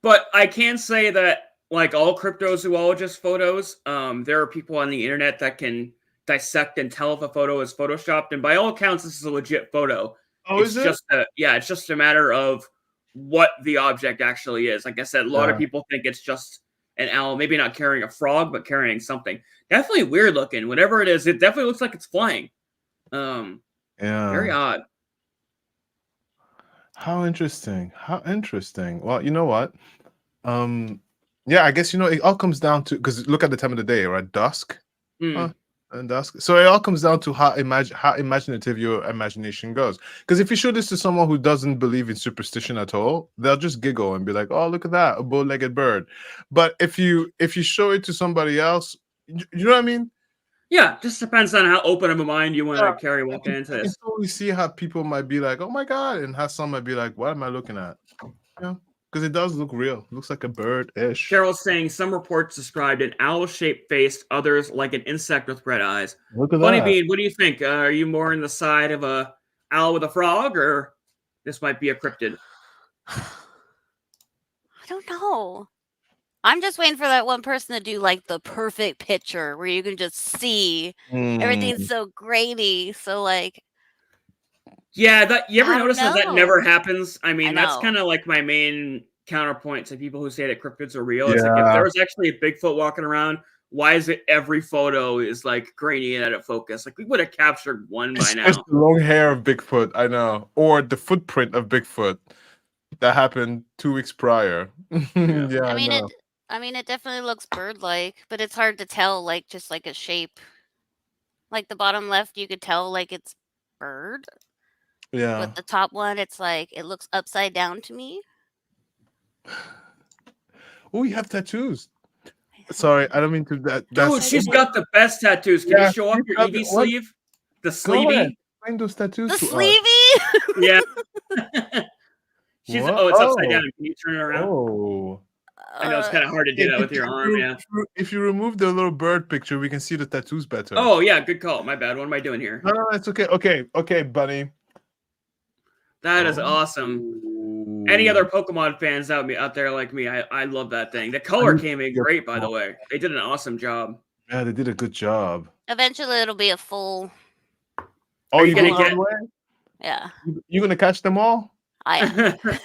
But I can say that, like all cryptozoologist photos, there are people on the internet that can dissect and tell if a photo is photoshopped. And by all accounts, this is a legit photo. Oh, is it? It's just a matter of what the object actually is. Like I said, a lot of Yeah. people think it's just an owl, maybe not carrying a frog, but carrying something. Definitely weird looking. Whatever it is, it definitely looks like it's flying. Very Yeah. odd. How interesting. How interesting. Well, you know what? Yeah, I guess it all comes down to, because look at the time of the day, right? Dusk. Hmm. And dusk. So it all comes down to how imaginative your imagination goes. Because if you show this to someone who doesn't believe in superstition at all, they'll just giggle and be like, "Oh, look at that, a bow-legged bird." But if you show it to somebody else, you know what I mean? Yeah, just depends on how open of a mind you want Yeah. to carry walking into I can this. totally see how people might be like, "Oh my god," and how some might be like, "What am I looking at?" Yeah, because it does look real. It looks like a bird-ish. Carol's saying some reports described an owl-shaped face, others like an insect with red eyes. Look at Bunny that. Bean, what do you think? Are you more on the side of a owl with a frog, or this might be a cryptid? I don't know. I'm just waiting for that one person to do like the perfect picture where you can just see everything's so grainy. So like, Yeah, that you ever I don't notice that know. never happens? I mean, I that's know. kind of like my main counterpoint to people who say that cryptids are real. It's like if Yeah. there was actually a Bigfoot walking around, why is it every photo is like grainy and out of focus? Like we would have captured one by It's now. just the long hair of Bigfoot, I know, or the footprint of Bigfoot that happened 2 weeks prior. Yeah, I mean, know. it definitely looks bird-like, but it's hard to tell, like just like a shape. Like the bottom left, you could tell like it's bird. Yeah. But the top one, it's like it looks upside down to me. Oh, you have tattoos. Sorry, I don't mean to. Dude, That's she's got the best tattoos. Can Yeah, you show off she's your got EV the- what? sleeve? The Go ahead. sleevey? Find those tattoos The to us. sleevey. Yeah. What? It's upside Oh. down. Can you turn it around? Oh. I know it's kind of hard to do that with your arm, yeah. If you remove the little bird picture, we can see the tattoos better. Oh, yeah, good call. My bad. What am I doing here? No, it's okay. Okay, Bunny. That is awesome. Any other Pokemon fans out there like me? I love that thing. The color came in great, by the way. They did an awesome job. Yeah, they did a good job. Eventually, it'll be a full. Oh, Are you you gonna going all get- the way? Yeah, You gonna catch them all? I am.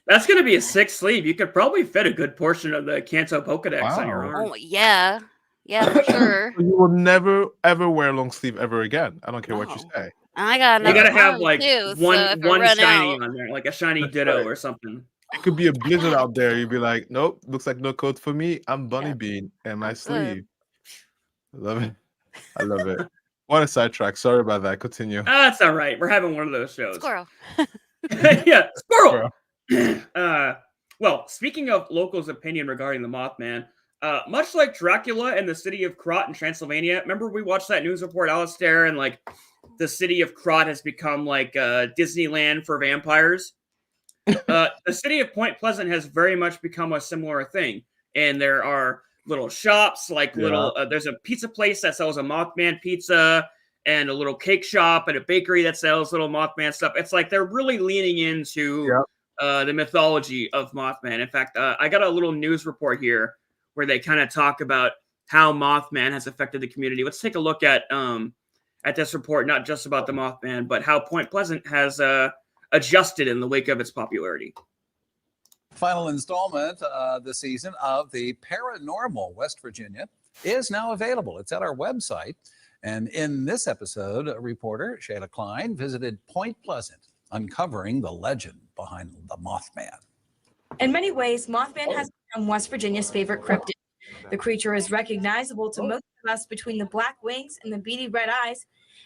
That's gonna be a sick sleeve. You could probably fit a good portion of the Kanto Pokedex on your Wow. arm. Oh yeah, for sure. You will never ever wear long sleeve ever again. I don't care what you No. say. I got You another gotta have arm, like too, so one if I run shiny out- on there, like a shiny That's Ditto right. or something. It could be a blizzard out there. You'd be like, nope, looks like no coat for me. I'm Bunny Yeah. Bean and my I'm good. sleeve. I love it. I love it. What a sidetrack. Sorry about that. Continue. That's all right. We're having one of those shows. Squirrel. Yeah, squirrel. Well, speaking of locals' opinion regarding the Mothman, much like Dracula and the city of Krat in Transylvania, remember we watched that news report, Alistair, and like the city of Krat has become like Disneyland for vampires. The city of Point Pleasant has very much become a similar thing, and there are little shops, like there's a pizza place that sells a Mothman pizza, and a little cake shop and a bakery that sells little Mothman stuff. It's like they're really leaning into the mythology of Mothman. In fact, I got a little news report here where they kind of talk about how Mothman has affected the community. Let's take a look at this report, not just about the Mothman, but how Point Pleasant has adjusted in the wake of its popularity. Final installment this season of the Paranormal West Virginia is now available. It's at our website. And in this episode, reporter Shayla Klein visited Point Pleasant, uncovering the legend behind the Mothman. In many ways, Mothman has become West Virginia's favorite cryptid. The creature is recognizable to most of us between the black wings and the beady red eyes.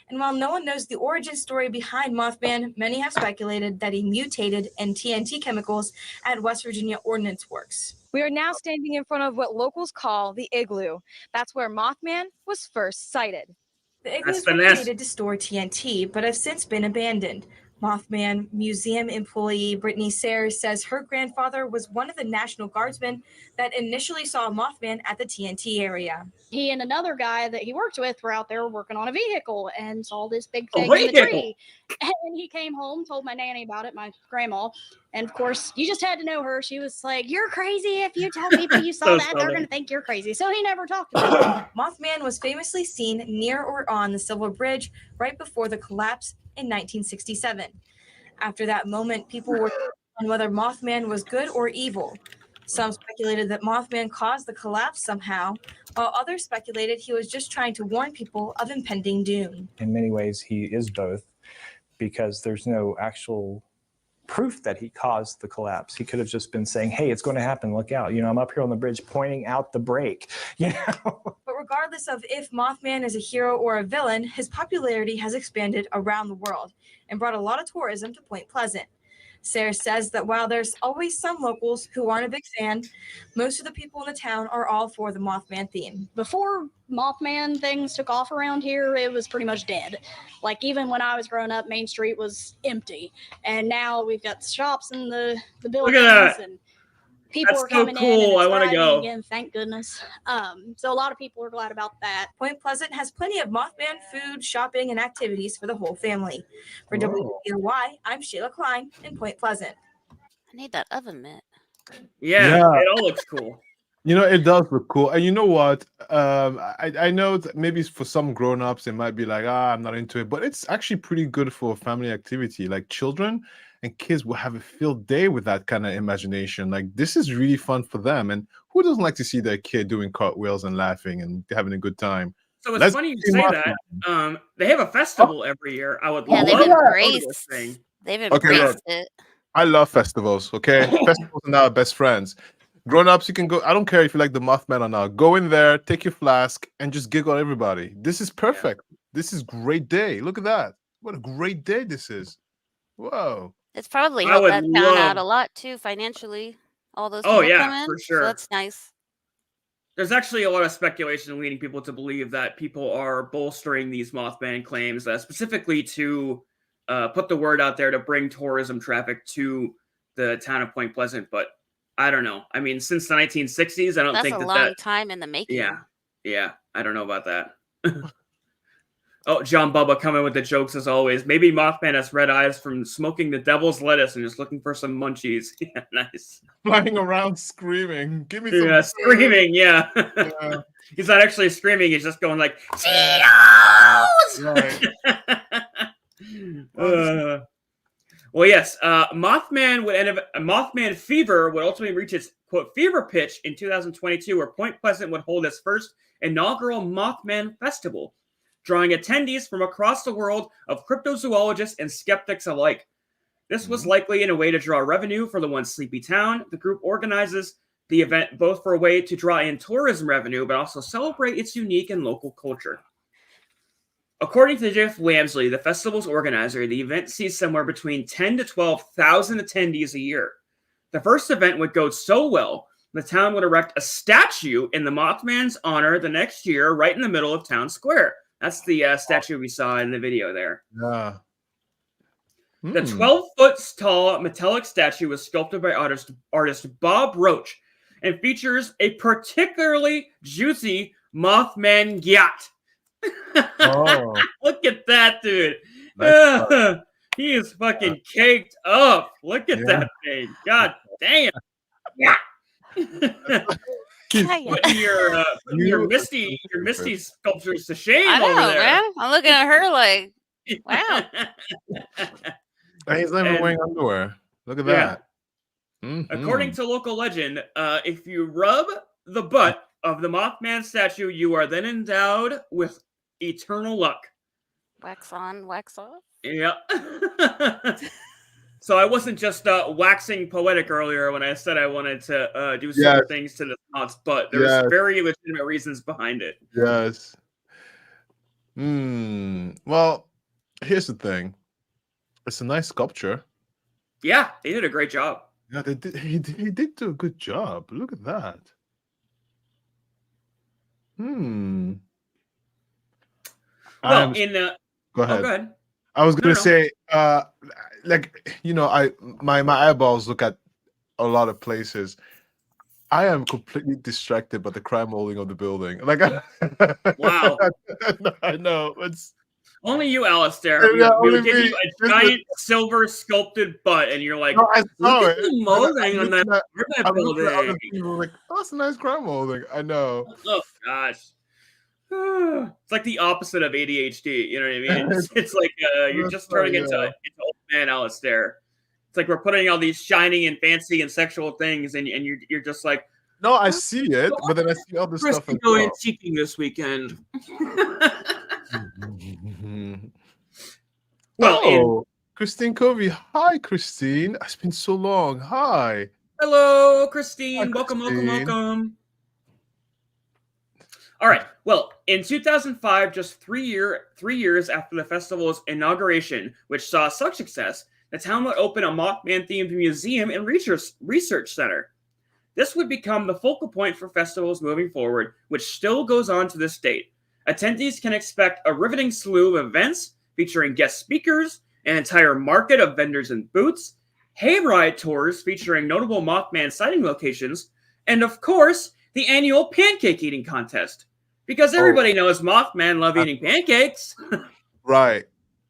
And while no one knows the origin story behind Mothman, many have speculated that he mutated in TNT chemicals at West Virginia Ordnance Works. We are now standing in front of what locals call the igloo. That's where Mothman was first sighted. The igloos were created to store TNT, but have since been abandoned. Mothman museum employee Brittany Sayers says her grandfather was one of the National Guardsmen that initially saw Mothman at the TNT area. He and another guy that he worked with were out there working on a vehicle and saw this big thing in the tree. And he came home, told my nanny about it, my grandma. And of course, you just had to know her. She was like, "You're crazy. If you tell people you saw that, they're going to think you're crazy." So he never talked about it. Mothman was famously seen near or on the Silver Bridge right before the collapse in 1967. After that moment, people were on whether Mothman was good or evil. Some speculated that Mothman caused the collapse somehow, while others speculated he was just trying to warn people of impending doom. In many ways, he is both, because there's no actual proof that he caused the collapse. He could have just been saying, hey, it's going to happen, look out. I'm up here on the bridge pointing out the break. But regardless of if Mothman is a hero or a villain, his popularity has expanded around the world and brought a lot of tourism to Point Pleasant. Sarah says that while there's always some locals who aren't a big fan, most of the people in the town are all for the Mothman theme. Before Mothman things took off around here, it was pretty much dead. Like, even when I was growing up, Main Street was empty. And now we've got the shops and the buildings. Look at that. And people That's are so coming in cool. and it's I wanna thriving go. again, thank goodness. So a lot of people are glad about that. Point Pleasant has plenty of Mothman food, shopping, and activities for the whole family. For WBOY, I'm Shayla Klein in Point Pleasant. I need that oven mitt. Yeah, Yeah. it all looks cool. It does look cool. And you know what? I know that maybe for some grown-ups, it might be like, I'm not into it. But it's actually pretty good for family activity. Like, children and kids will have a field day with that kind of imagination. Like, this is really fun for them. And who doesn't like to see their kid doing cartwheels and laughing and having a good time? So it's Let's funny you see say Mothman. that. They have a festival every year. I would Yeah, love they've to go to embraced. this thing. They've Okay, embraced look. it. I love festivals, okay? Festivals are now our best friends. Grown-ups, you can go. I don't care if you like the Mothman or not. Go in there, take your flask, and just giggle at everybody. This is perfect. This is great day. Look at that. What a great day this is. Whoa. It's probably I helped would that town out love- a lot too financially. All those Oh, people yeah, come in, for so sure. that's nice. There's actually a lot of speculation leading people to believe that people are bolstering these Mothman claims, specifically to put the word out there to bring tourism traffic to the town of Point Pleasant. But I don't know. I mean, since the 1960s, I don't That's think a that long time in the making. Yeah, I don't know about that. Oh, John Bubba coming with the jokes as always. Maybe Mothman has red eyes from smoking the devil's lettuce and just looking for some munchies. Yeah, nice. Flying around screaming. Give me some. Yeah, screaming. Yeah. Yeah. He's not actually screaming. He's just going like, Cheetos! Right. Well, yes. Mothman fever would ultimately reach its quote fever pitch in 2022, where Point Pleasant would hold its first inaugural Mothman festival, drawing attendees from across the world of cryptozoologists and skeptics alike. This was likely in a way to draw revenue for the once sleepy town. The group organizes the event both for a way to draw in tourism revenue, but also celebrate its unique and local culture. According to Jeff Wamsley, the festival's organizer, the event sees somewhere between 10 to 12,000 attendees a year. The first event would go so well, the town would erect a statue in the Mothman's honor the next year, right in the middle of town square. That's the statue we saw in the video there. Yeah. The 12-foot tall metallic statue was sculpted by artist Bob Roach and features a particularly juicy Mothman gyat. Oh. Look at that, dude. Nice. He is fucking caked up. Look at that thing. God damn. Yeah. Putting your Misty sculptures to shame I know, over there. man. I'm looking at her like, wow. And he's not even wearing underwear. Look at that. According to local legend, if you rub the butt of the Mothman statue, you are then endowed with eternal luck. Wax on, wax off. Yeah. So I wasn't just waxing poetic earlier when I said I wanted to do certain things to the moth's butt. There's very legitimate reasons behind it. Yes. Well, here's the thing. It's a nice sculpture. Yeah, they did a great job. Yeah, they did. He did do a good job. Look at that. Well, go ahead. go ahead. I was gonna say, my eyeballs look at a lot of places. I am completely distracted by the crime molding of the building. Like, wow. I know it's only you, Alistair. We would give you a giant silver sculpted butt, and you're like, no, I saw look at the molding on that building. Like, oh, that's a nice crime molding. I know. Oh gosh. It's like the opposite of ADHD. You know what I mean? It's like you're just turning into old man Alistair. It's like we're putting all these shiny and fancy and sexual things, and you're just like, No, I see it, but then I see other stuff as going well. antiquing this weekend. Well, Christine Covey. Hi, Christine. It's been so long. Hi. Hello, Christine. Hi, Welcome. Christine. All right. Well, in 2005, just 3 years after the festival's inauguration, which saw such success, the town would open a Mothman-themed museum and research center. This would become the focal point for festivals moving forward, which still goes on to this date. Attendees can expect a riveting slew of events featuring guest speakers, an entire market of vendors and booths, hayride tours featuring notable Mothman sighting locations, and of course, the annual pancake eating contest. Because everybody knows Mothman love eating pancakes. Right.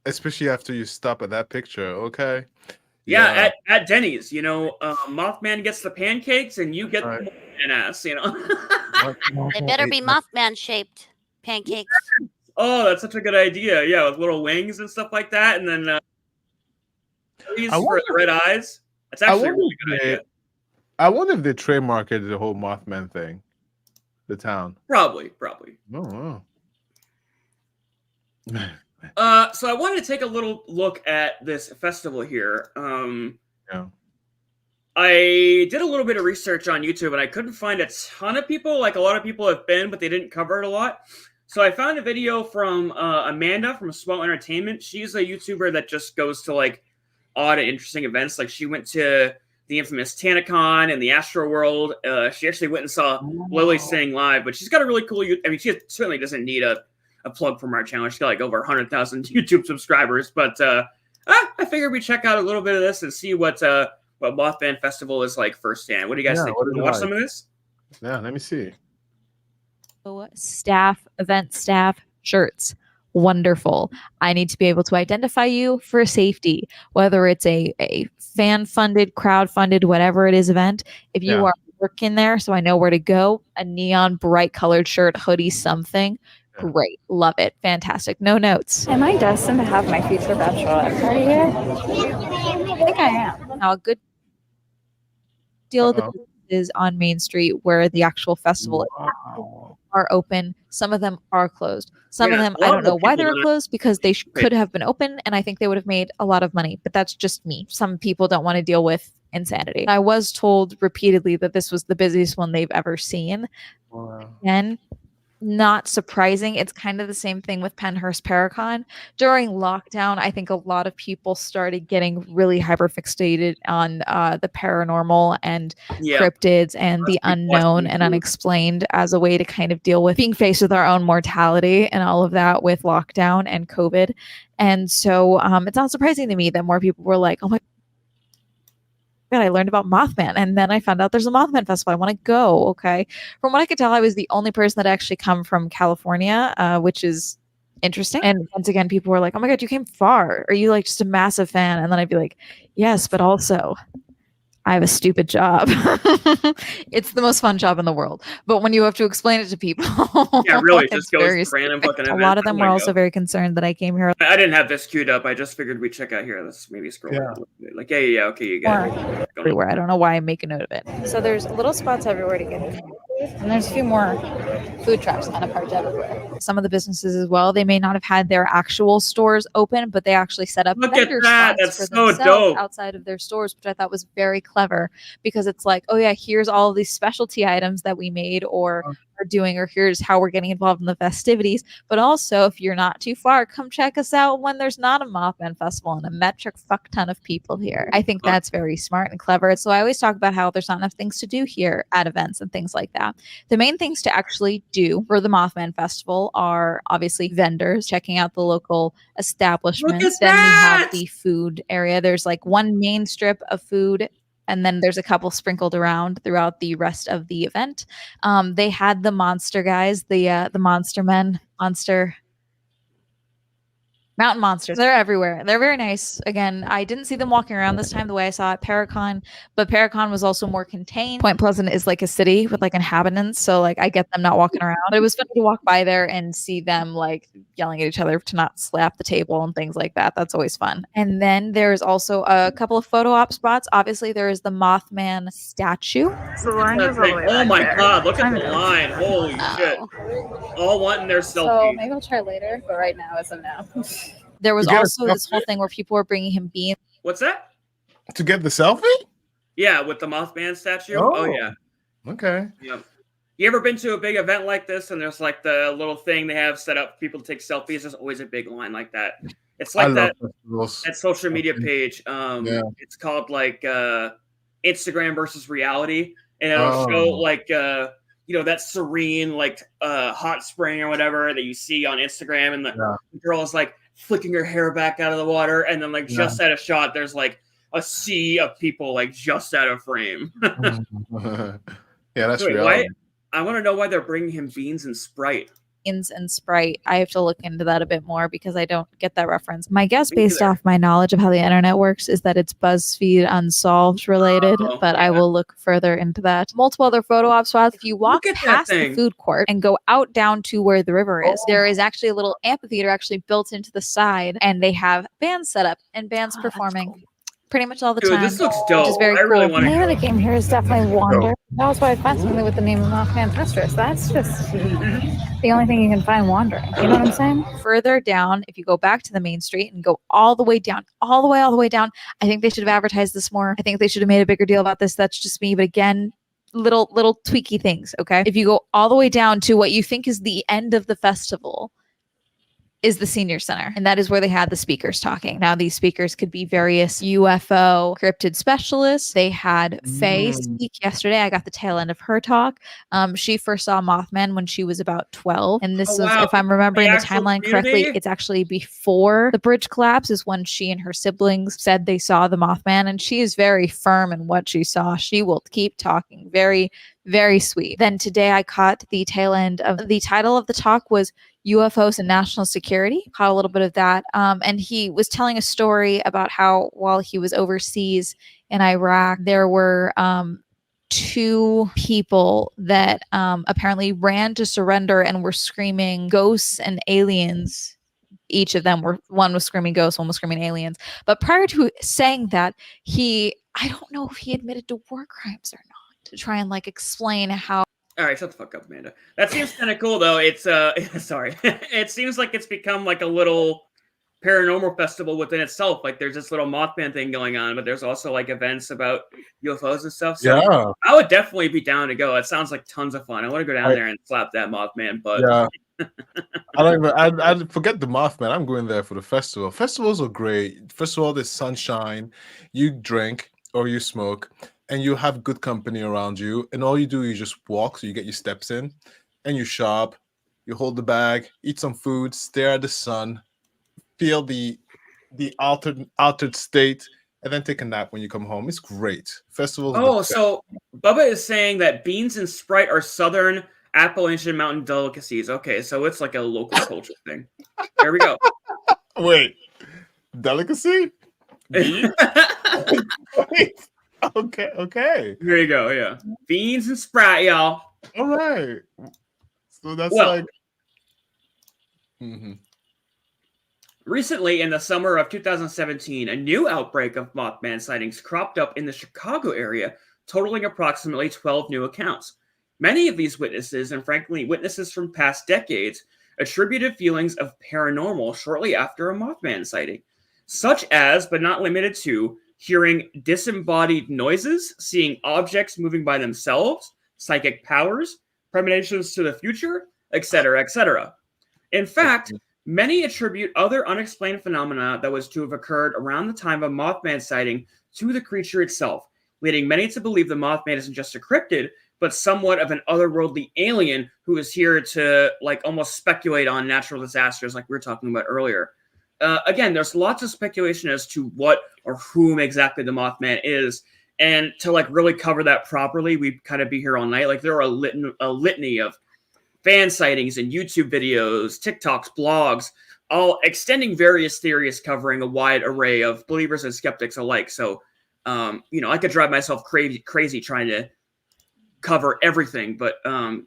Especially after you stop at that picture, okay? Yeah. At Denny's, Mothman gets the pancakes and you get the Mothman ass, They better be Mothman shaped pancakes. Oh, that's such a good idea. Yeah, with little wings and stuff like that. And then these for the red eyes. That's actually a really good idea. I wonder if they trademarked the whole Mothman thing. The town. Probably. Oh, So I wanted to take a little look at this festival here. Yeah. I did a little bit of research on YouTube and I couldn't find a ton of people. Like a lot of people have been, but they didn't cover it a lot. So I found a video from Amanda from Swell Entertainment. She's a YouTuber that just goes to like odd and interesting events. Like she went to the infamous TanaCon and the Astro World. She actually went and saw Lily sing live, but she's got a really cool. I mean, she certainly doesn't need a plug from our channel. She's got like over 100,000 YouTube subscribers. But I figured we'd check out a little bit of this and see what Mothman Festival is like firsthand. What do you guys think? Want to watch some of this? Yeah, let me see. Event staff shirts. Wonderful. I need to be able to identify you for safety, whether it's a fan-funded, crowd-funded, whatever it is event. If you are working there, so I know where to go, a neon bright colored shirt, hoodie, something. Great. Love it. Fantastic. No notes. Am I destined to have my future bachelorette party here? I think I am. Now, a good deal of the business is on Main Street where the actual festival are open. Some of them are closed. Some of them, I don't know why they were closed because they could have been open and I think they would have made a lot of money. But that's just me. Some people don't want to deal with insanity. I was told repeatedly that this was the busiest one they've ever seen. And not surprising. It's kind of the same thing with Penhurst Paracon. During lockdown, I think a lot of people started getting really hyperfixated on the paranormal and cryptids and the unknown and unexplained as a way to kind of deal with being faced with our own mortality and all of that with lockdown and COVID. And so it's not surprising to me that more people were like, oh my God, I learned about Mothman, and then I found out there's a Mothman festival. I want to go. Okay. From what I could tell, I was the only person that actually come from California, which is interesting. And once again, people were like, oh my God, you came far. Are you like just a massive fan? And then I'd be like, yes, but also I have a stupid job. It's the most fun job in the world. But when you have to explain it to people, really, just goes random fucking a lot of them were also very concerned that I came here. I didn't have this queued up. I just figured we'd check out here. Let's maybe scroll down. Like, okay, you got it. Everywhere. I don't know why I make a note of it. So there's little spots everywhere to get in. And there's a few more food trucks kind of parked everywhere. Some of the businesses as well, they may not have had their actual stores open, but they actually set up vendor spots That's for so themselves dope. outside of their stores, which I thought was very clever because it's like, oh yeah, here's all of these specialty items that we made or are doing, or here's how we're getting involved in the festivities. But also, if you're not too far, come check us out when there's not a Mothman festival and a metric fuck ton of people here. I think that's very smart and clever. So I always talk about how there's not enough things to do here at events and things like that. The main things to actually do for the Mothman festival are obviously vendors, checking out the local establishments. Then we have the food area. There's like one main strip of food, and then there's a couple sprinkled around throughout the rest of the event. They had the monster guys, the monster men, monster Mountain monsters. They're everywhere. They're very nice. Again, I didn't see them walking around this time the way I saw at Paracon, but Paracon was also more contained. Point Pleasant is like a city with like inhabitants, so like I get them not walking around. But it was funny to walk by there and see them like yelling at each other to not slap the table and things like that. That's always fun. And then there's also a couple of photo op spots. Obviously, there is the Mothman statue. So the line goes all the way Oh back my there. god, look at the line. Holy shit. All wanting their So selfie. maybe I'll try later, but right now it's a no. There was You get a also this whole selfie? thing where people were bringing him beans. What's that? To get the selfie? Yeah, with the Mothman statue. Oh. Oh yeah. Okay. Yeah. You ever been to a big event like this and there's like the little thing they have set up for people to take selfies? There's always a big line like that. It's I like love that festivals. social media page. Yeah. It's called like Instagram versus reality. And it'll show like that serene like hot spring or whatever that you see on Instagram, and the girl is like flicking her hair back out of the water, and then like just at a shot there's like a sea of people like just out of frame. Yeah, that's Wait, reality. I want to know why they're bringing him beans and Sprite. And Sprite. I have to look into that a bit more because I don't get that reference. My guess, based off my knowledge of how the internet works, is that it's BuzzFeed Unsolved related, but I will look further into that. Multiple other photo op spots. If you walk past the food court and go out down to where the river is, there is actually a little amphitheater actually built into the side, and they have bands set up and bands performing. Pretty much all the time. This looks dope. Which is very I really cool. want to. The name of the game here is definitely Wander. That was why I found something with the name of Mothman Pestrous. That's just the only thing you can find wandering. You know what I'm saying? Further down, if you go back to the main street and go all the way down, all the way down, I think they should have advertised this more. I think they should have made a bigger deal about this. That's just me. But again, little tweaky things. Okay. If you go all the way down to what you think is the end of the festival, is the senior center, and that is where they had the speakers talking. Now these speakers could be various UFO cryptid specialists. They had Faye speak yesterday. I got the tail end of her talk. She first saw Mothman when she was about 12, and this was, if I'm remembering the timeline correctly, it's actually before the bridge collapse is when she and her siblings said they saw the Mothman, and she is very firm in what she saw. She will keep talking. Very, very sweet. Then today I caught the tail end of the title of the talk was UFOs and National Security. Caught a little bit of that. And he was telling a story about how while he was overseas in Iraq, there were two people that apparently ran to surrender and were screaming ghosts and aliens. Each of them one was screaming ghosts, one was screaming aliens. But prior to saying that, I don't know if he admitted to war crimes or not, to try and like explain how. All right, shut the fuck up, Amanda. That seems kind of cool, though. It's sorry. It seems like it's become like a little paranormal festival within itself. Like there's this little Mothman thing going on, but there's also like events about UFOs and stuff. So Yeah. I would definitely be down to go. It sounds like tons of fun. I want to go down there and slap that Mothman. But Yeah. I forget the Mothman. I'm going there for the festival. Festivals are great. First of all, there's sunshine. You drink or you smoke, and you have good company around you, and all you do is just walk, so you get your steps in, and you shop, you hold the bag, eat some food, stare at the sun, feel the altered state, and then take a nap when you come home. It's great. Festivals. Oh, so Bubba is saying that beans and Sprite are Southern Appalachian mountain delicacies. Okay, so it's like a local culture thing. There we go. Wait, delicacy? Wait. Okay. There you go. Yeah, beans and Sprite, y'all. All right. So that's Recently, in the summer of 2017, a new outbreak of Mothman sightings cropped up in the Chicago area, totaling approximately 12 new accounts. Many of these witnesses, and frankly, witnesses from past decades, attributed feelings of paranormal shortly after a Mothman sighting, such as, but not limited to, hearing disembodied noises, seeing objects moving by themselves, psychic powers, premonitions to the future, etc., etc. In fact, many attribute other unexplained phenomena that was to have occurred around the time of Mothman sighting to the creature itself, leading many to believe the Mothman isn't just a cryptid, but somewhat of an otherworldly alien who is here to like almost speculate on natural disasters like we were talking about earlier. Again, there's lots of speculation as to what or whom exactly the Mothman is. And to like really cover that properly, we'd kind of be here all night. Like there are a litany of fan sightings and YouTube videos, TikToks, blogs, all extending various theories covering a wide array of believers and skeptics alike. So, I could drive myself crazy trying to cover everything. But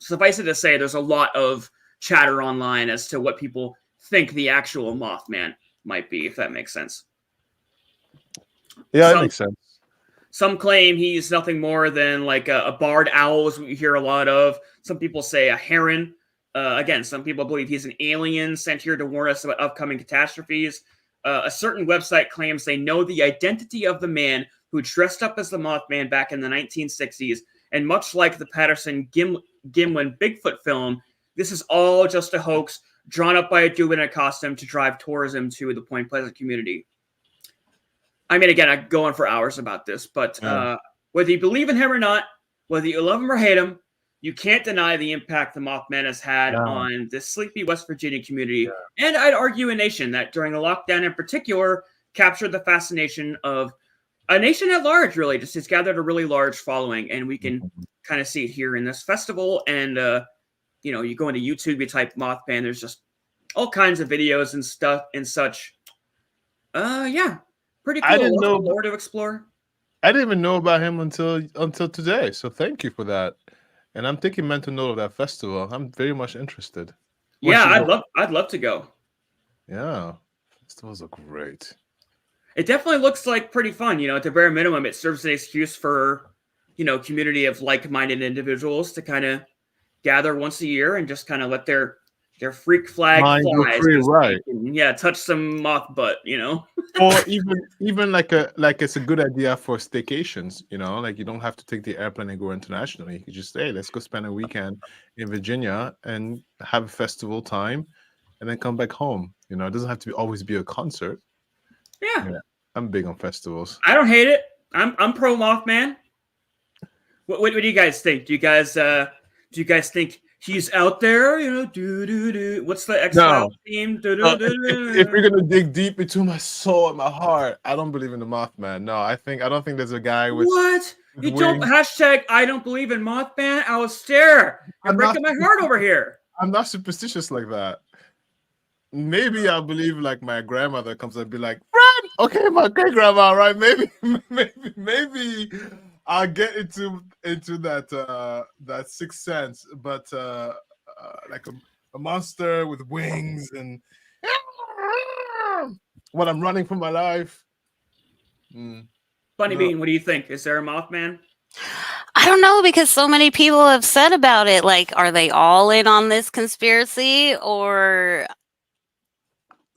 suffice it to say, there's a lot of chatter online as to what people think the actual Mothman might be, if that makes sense. Yeah, that makes sense. Some claim he's nothing more than like a barred owl, as we hear a lot of. Some people say a heron. Again, some people believe he's an alien sent here to warn us about upcoming catastrophes. A certain website claims they know the identity of the man who dressed up as the Mothman back in the 1960s. And much like the Patterson-Gimlin Bigfoot film, this is all just a hoax drawn up by a dude in a costume to drive tourism to the Point Pleasant community. I mean, again, I could go on for hours about this, but whether you believe in him or not, whether you love him or hate him, you can't deny the impact the Mothman has had on this sleepy West Virginia community, and I'd argue a nation that during the lockdown in particular captured the fascination of a nation at large, really. Just it's gathered a really large following, and we can kind of see it here in this festival. And, you go into YouTube, you type Mothman, there's just all kinds of videos and stuff and such. Pretty cool. I didn't know more to explore. I didn't even know about him until today. So thank you for that. And I'm taking mental note of that festival. I'm very much interested. I'd love to go. Yeah, festivals are great. It definitely looks like pretty fun. At the bare minimum, it serves an excuse for community of like-minded individuals to kind of gather once a year and just kind of let their freak flag fly. Free, right? Touch some moth butt. Or even like it's a good idea for staycations. Like you don't have to take the airplane and go internationally. You could just say, let's go spend a weekend in Virginia and have a festival time, and then come back home. It doesn't have to always be a concert. Yeah, I'm big on festivals. I don't hate it. I'm pro Mothman. What do you guys think? Do you guys think he's out there? What's the X-Files theme? If you're gonna dig deep into my soul and my heart, I don't believe in the Mothman. No, I don't think there's a guy with what? You don't hashtag I don't believe in Mothman. I will stare. You're breaking my heart over here. I'm not superstitious like that. Maybe I believe like my grandmother comes and be like, "Run!" Okay, my great grandma, right? Maybe I'll get into that sixth sense, but like a monster with wings and when I'm running for my life. Bunny Bean, what do you think? Is there a Mothman? I don't know, because so many people have said about it. Like, are they all in on this conspiracy, or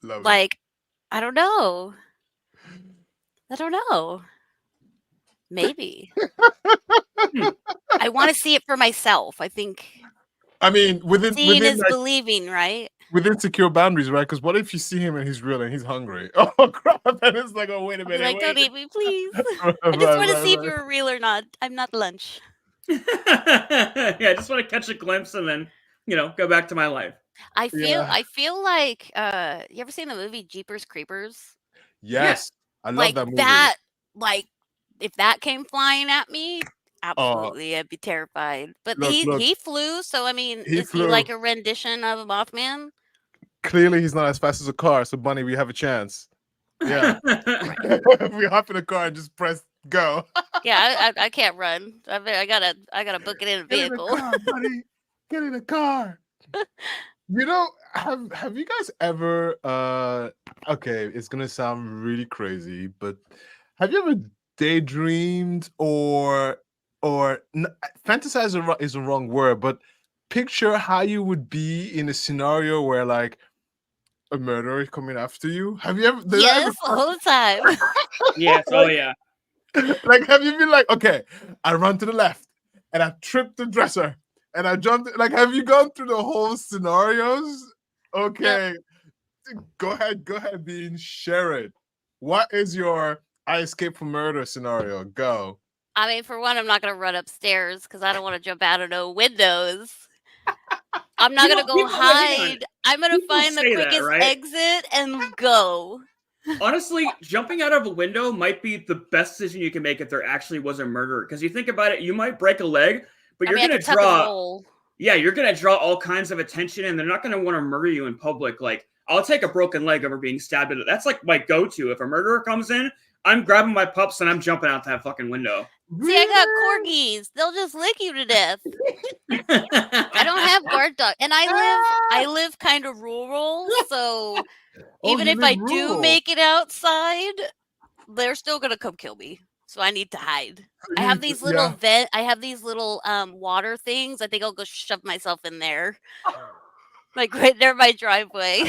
like, I don't know. Maybe. I want to see it for myself. I think. I mean, seeing is like, believing, right? Within secure boundaries, right? Because what if you see him and he's real and he's hungry? Oh crap! And it's like, oh wait a minute, Like, don't eat me, please. I just want to see if you're real or not. I'm not lunch. I just want to catch a glimpse and then go back to my life. I feel like you ever seen the movie Jeepers Creepers? Yes, I love like that movie. That, like, if that came flying at me, absolutely, I'd be terrified. But look. he flew, so I mean, is he like a rendition of a Mothman? Clearly, he's not as fast as a car. So, Bunny, we have a chance. Yeah, we hop in a car and just press go. Yeah, I can't run. I gotta book it in a vehicle. Get in the car, buddy. Get in the car. Have you guys ever okay, it's gonna sound really crazy, but have you ever daydreamed or fantasize is the wrong word, but picture how you would be in a scenario where like a murderer is coming after you? Have you ever? Yes, all the time. Yes, oh yeah. Like, have you been like, okay, I run to the left and I trip the dresser and I jumped? Like, have you gone through the whole scenarios? Okay, go ahead, Bean, share it. What is your I escape from murder scenario? Go. I mean, for one, I'm not gonna run upstairs because I don't want to jump out of no windows. I'm not gonna go hide. I'm gonna find the quickest exit and go. Honestly, jumping out of a window might be the best decision you can make if there actually was a murderer. Because you think about it, you might break a leg, but you're gonna draw. Yeah, you're gonna draw all kinds of attention, and they're not gonna want to murder you in public. Like, I'll take a broken leg over being stabbed. That's like my go-to. If a murderer comes in, I'm grabbing my pups and I'm jumping out that fucking window. See, I got corgis. They'll just lick you to death. I don't have guard dog, and I live kind of rural, so even if I do make it outside, they're still gonna come kill me. So I need to hide. I have these little I have these little water things. I think I'll go shove myself in there, like right near my driveway,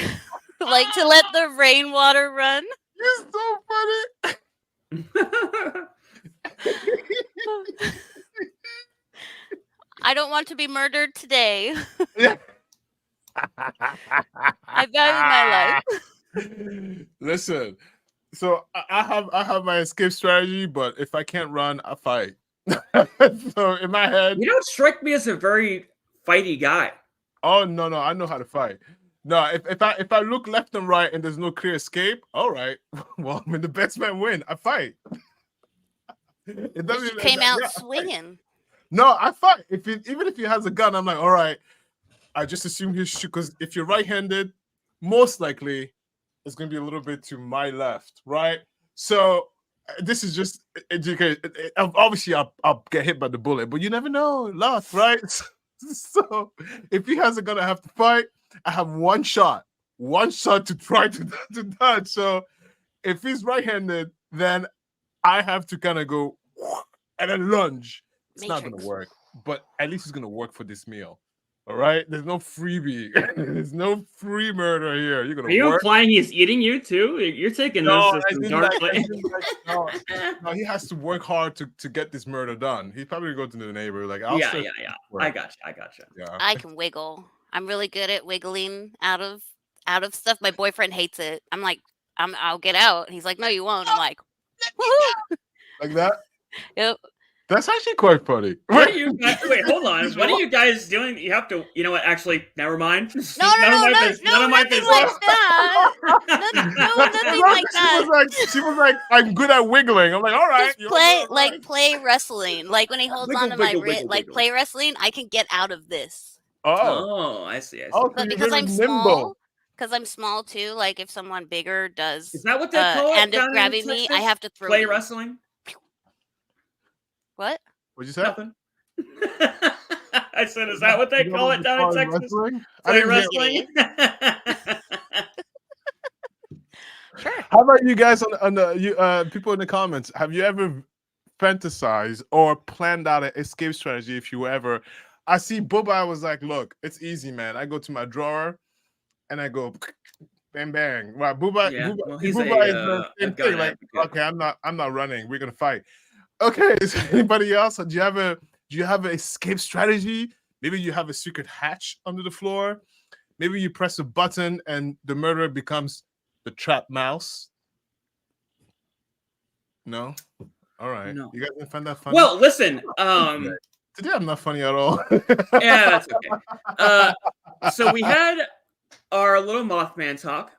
like to let the rainwater run. You're so funny. I don't want to be murdered today. Yeah. I value my life. Listen, so I have my escape strategy, but if I can't run, I fight. So in my head, you don't strike me as a very fighty guy. Oh no, I know how to fight. No, if I look left and right and there's no clear escape, all right. Well, when the best man win, I fight. It doesn't You came out swinging. No, I fight. Even if he has a gun, I'm like, all right. I just assume he's because if you're right-handed, most likely it's going to be a little bit to my left, right? So this is just educated. Obviously, I'll get hit by the bullet, but you never know. Luck, right? So if he has a gun, I have to fight. I have one shot to try to dodge. So if he's right-handed, then I have to kind of go and then lunge. It's not going to work, but at least it's going to work for this meal. All right? There's no freebie. There's no free murder here. You're going to work. Are you implying he's eating you too? You're taking this as some dark place. No, he has to work hard to get this murder done. He's probably going to the neighbor like, yeah. I got you. Yeah. I can wiggle. I'm really good at wiggling out of stuff. My boyfriend hates it. I'm like, I'll get out. And he's like, no, you won't. I'm like, woohoo! Like that? Yep. That's actually quite funny. Wait, hold on. What are you guys doing? You have to, you know what? Actually, never mind. No, nothing like that. Nothing like that. She was like, I'm good at wiggling. I'm like, all right. Just play wrestling. Like when he holds on to my wrist, like play wrestling, I can get out of this. Oh, I see. Oh, but because I'm small, too, like if someone bigger does is that what they call it? End up grabbing me, I have to throw play wrestling. What? What'd you say? Nothing. I said, is that what they call it down in Texas? Play wrestling? Sure. How about you guys on the people in the comments? Have you ever fantasized or planned out an escape strategy if you were ever? I see Bubba was like, look, it's easy, man. I go to my drawer and I go bang bang. Right, Bubba, yeah. Bubba He's is the same thing. Like, okay, I'm not running. We're gonna fight. Okay, is anybody else? Do you have an escape strategy? Maybe you have a secret hatch under the floor. Maybe you press a button and the murderer becomes the trapped mouse. No? All right. No. You guys didn't find that funny? Well, listen. Today I'm not funny at all. Yeah, that's okay. So we had our little Mothman talk.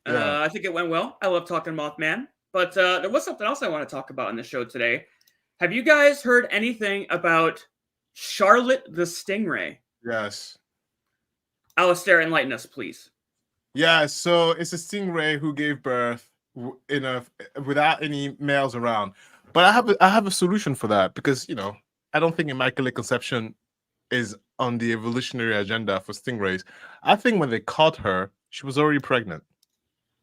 I think it went well. I love talking Mothman. But there was something else I want to talk about in the show today. Have you guys heard anything about Charlotte the Stingray? Yes. Alistair, enlighten us, please. Yeah, so it's a stingray who gave birth without any males around. But I have a solution for that because, you know, I don't think immaculate conception is on the evolutionary agenda for stingrays. I think when they caught her, she was already pregnant.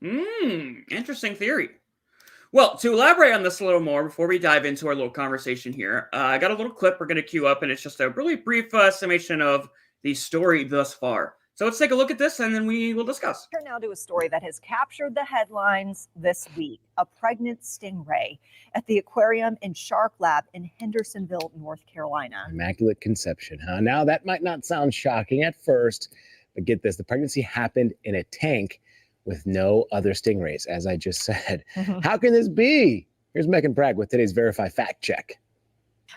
Interesting theory. Well, to elaborate on this a little more before we dive into our little conversation here, I got a little clip we're going to queue up, and it's just a really brief summation of the story thus far. So let's take a look at this, and then we will discuss. Turn now to a story that has captured the headlines this week. A pregnant stingray at the aquarium in Shark Lab in Hendersonville, North Carolina. Immaculate conception, huh? Now, that might not sound shocking at first, but get this. The pregnancy happened in a tank with no other stingrays, as I just said. How can this be? Here's Megan Bragg with today's Verify Fact Check.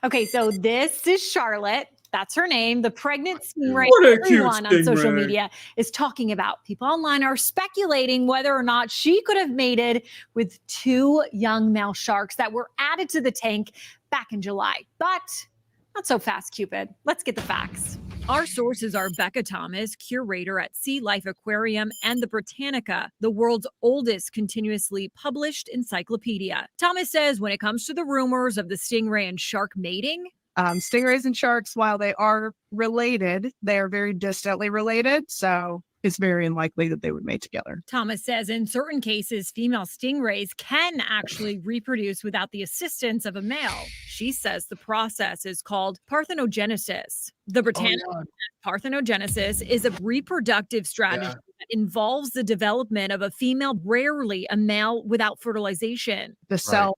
Okay, so this is Charlotte. That's her name. The pregnant stingray everyone on social media is talking about. People online are speculating whether or not she could have mated with 2 young male sharks that were added to the tank back in July. But not so fast, Cupid. Let's get the facts. Our sources are Becca Thomas, curator at Sea Life Aquarium and the Britannica, the world's oldest continuously published encyclopedia. Thomas says when it comes to the rumors of the stingray and shark mating, stingrays and sharks, while they are related, they are very distantly related. So it's very unlikely that they would mate together. Thomas says in certain cases, female stingrays can actually reproduce without the assistance of a male. She says the process is called parthenogenesis. The Britannica parthenogenesis is a reproductive strategy that involves the development of a female, rarely a male, without fertilization. The cell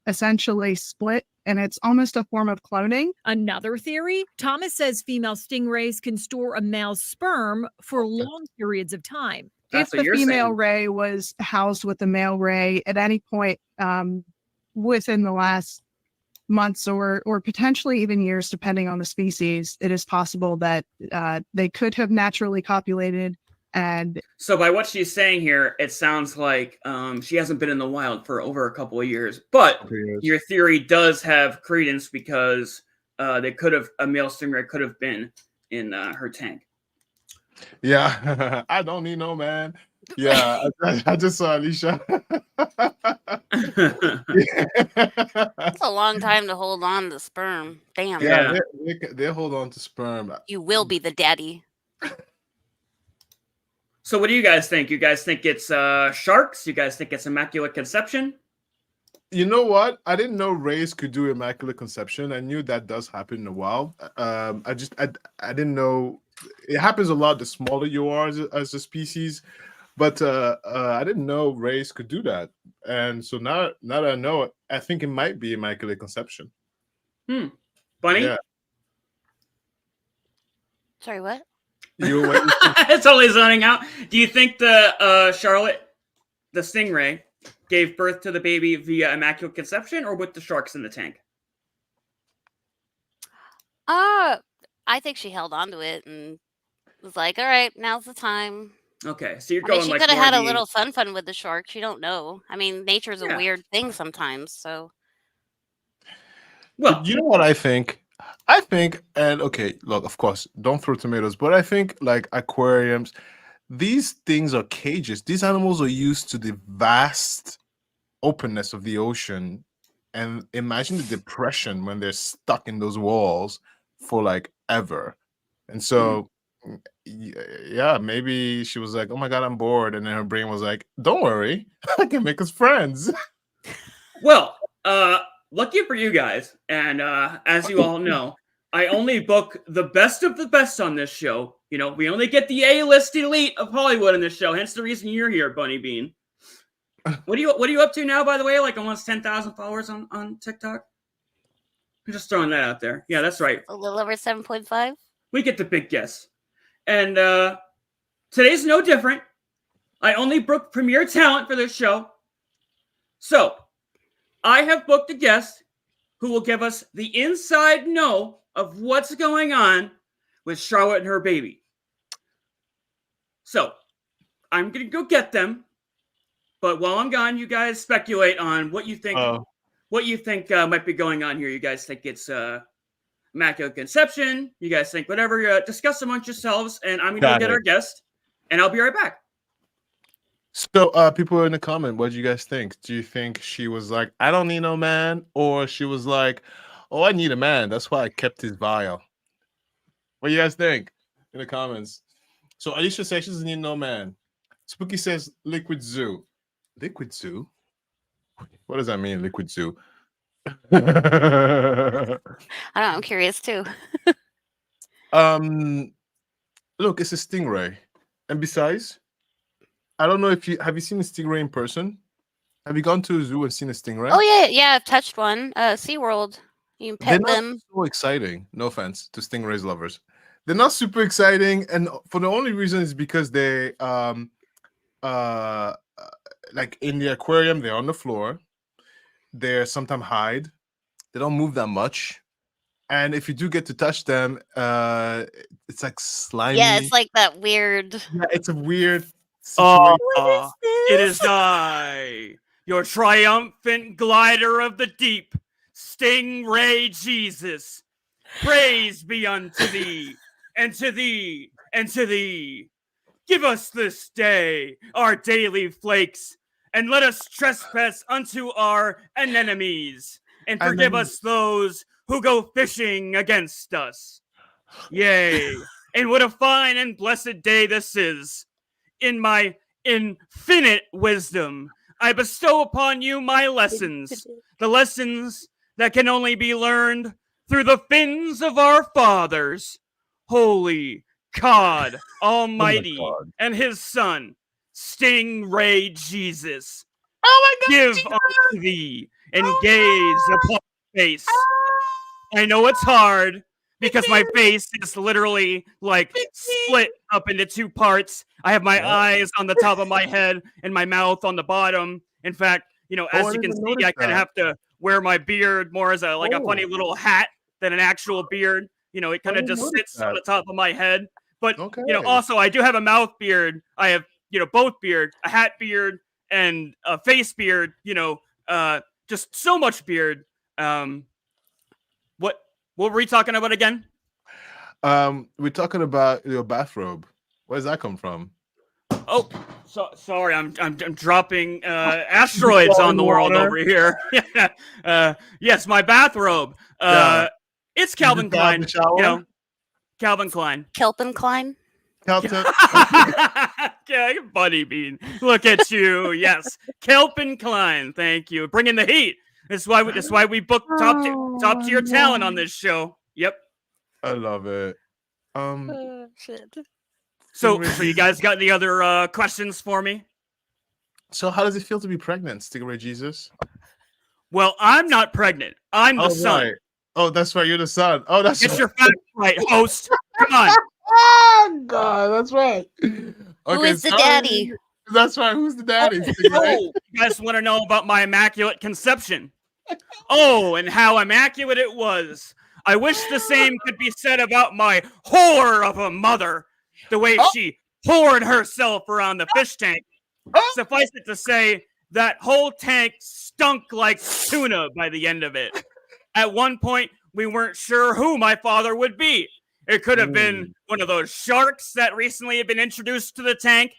essentially split, and it's almost a form of cloning. Another theory, Thomas says female stingrays can store a male's sperm for long periods of time. If the female ray was housed with the male ray at any point within the last months or potentially even years, depending on the species, it is possible that they could have naturally copulated. And so by what she's saying here, it sounds like she hasn't been in the wild for over a couple of years. But your theory does have credence because a male stingray could have been in her tank. Yeah, I don't need no man. Yeah, I just saw Alicia. That's a long time to hold on to sperm. Damn. Yeah, they hold on to sperm. You will be the daddy. So what do you guys think? You guys think it's sharks? You guys think it's immaculate conception? You know what? I didn't know rays could do immaculate conception. I knew that does happen in a while. I didn't know it happens a lot the smaller you are as a species. But I didn't know rays could do that. And so now that I know it, I think it might be immaculate conception. Bunny? Yeah. Sorry, what? It's totally zoning out. Do you think the Charlotte, the stingray, gave birth to the baby via immaculate conception or with the sharks in the tank? I think she held on to it and was like, all right, now's the time. Okay, so you're I mean, going she like could have more had a the- little fun with the sharks. You don't know. I mean, nature's a Yeah. weird thing sometimes. So, Well, you know what I think? I think, and okay, look, of course, don't throw tomatoes, but I think like aquariums, these things are cages. These animals are used to the vast openness of the ocean. And imagine the depression when they're stuck in those walls for like ever. And so, yeah, maybe she was like, oh my God, I'm bored. And then her brain was like, don't worry, I can make us friends. Well, lucky for you guys, and as you all know, I only book the best of the best on this show. You know, we only get the A-list elite of Hollywood in this show. Hence the reason you're here, Bunny Bean. What are you up to now, by the way? Like almost 10,000 followers on TikTok? I'm just throwing that out there. Yeah, that's right. a little over 7.5. We get the big guess. And today's no different. I only book premier talent for this show. So, I have booked a guest who will give us the inside know of what's going on with Charlotte and her baby. So, I'm going to go get them. But while I'm gone, you guys speculate on what you think might be going on here. You guys think it's immaculate conception? You guys think whatever? Discuss amongst yourselves, and I'm going to get our guest, and I'll be right back. So, people in the comment, what do you guys think? Do you think she was like, I don't need no man? Or she was like, oh, I need a man. That's why I kept his vial. What do you guys think in the comments? So, Alicia says she doesn't need no man. Spooky says liquid zoo. Liquid zoo? What does that mean, liquid zoo? I don't know. I'm curious too. Look, it's a stingray. And besides, I don't know if have you seen a stingray in person? Have you gone to a zoo and seen a stingray? Oh yeah, I've touched one. SeaWorld. You can They're pet not them. so exciting. No offense to stingrays lovers. They're not super exciting, and for the only reason is because they like in the aquarium, they're on the floor. They're sometimes hide. They don't move that much. And if you do get to touch them, it's like slimy. Yeah, it's like that weird. Yeah, it's a weird Oh, situation. it is I, your triumphant glider of the deep, Stingray Jesus. Praise be unto thee, and to thee, and to thee. Give us this day our daily flakes, and let us trespass unto our anemones, and forgive us those who go fishing against us. Yea, and what a fine and blessed day this is. In my infinite wisdom, I bestow upon you my lessons, the lessons that can only be learned through the fins of our fathers. Holy God Almighty and his son, Stingray Jesus. Give unto thee and gaze upon my face. I know it's hard because my face is literally like split up into two parts. I have my eyes on the top of my head and my mouth on the bottom. In fact, as you can see, I kind of have to wear my beard more as a funny little hat than an actual beard. It kind of just sits on the top of my head. But also I do have a mouth beard. I have both beard, a hat beard and a face beard. Just so much beard. What were we talking about again? We're talking about your bathrobe. Where does that come from? Oh, sorry, I'm dropping asteroids on the world over here. Yes, my bathrobe. It's Calvin Klein. Calvin Klein. Kelvin Klein. Okay, Bunny Bean. Look at you. Yes, Kelvin Klein. Thank you. Bringing the heat. That's why we booked top tier talent on this show. Yep. I love it. Shit. So you guys got any other questions for me? So how does it feel to be pregnant, Stingray Jesus? Well, I'm not pregnant. I'm the son. Right. Oh, that's right. You're the son. Oh, that's Get your facts right, host. Come on. Oh God, that's right. Okay, Who is the daddy? That's right. Who's the daddy? Oh, you guys want to know about my immaculate conception? Oh, and how immaculate it was. I wish the same could be said about my whore of a mother. The way she poured herself around the fish tank. Suffice it to say, that whole tank stunk like tuna by the end of it. At one point, we weren't sure who my father would be. It could have been one of those sharks that recently had been introduced to the tank.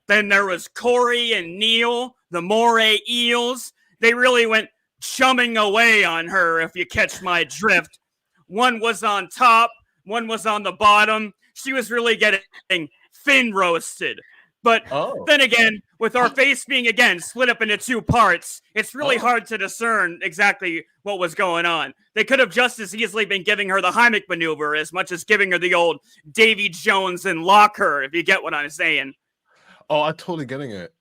Then there was Corey and Neil, the moray eels. They really went chumming away on her, if you catch my drift. One was on top, one was on the bottom. She was really getting fin roasted. But then again, with our face being again split up into two parts, it's really hard to discern exactly what was going on. They could have just as easily been giving her the Heimlich maneuver as much as giving her the old Davy Jones and lock her, if you get what I'm saying. Oh, I'm totally getting it.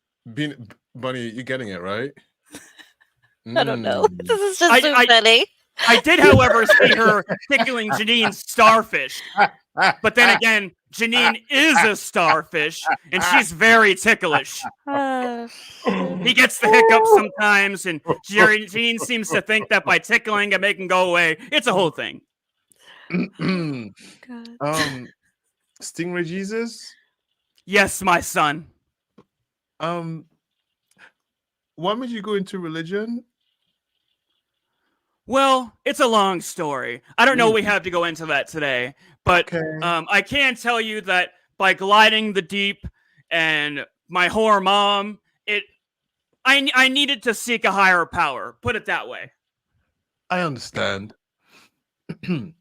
Bunny, you're getting it, right? I don't know. This is just so funny. I did, however, see her tickling Janine's starfish. But then again, Janine is a starfish, and she's very ticklish. He gets the hiccups sometimes, and Janine seems to think that by tickling and making go away, it's a whole thing. Stingray Jesus? Yes, my son. Why would you go into religion? Well, it's a long story. I don't know we have to go into that today, but I can tell you that by gliding the deep and my whore mom, I needed to seek a higher power. Put it that way. I understand. I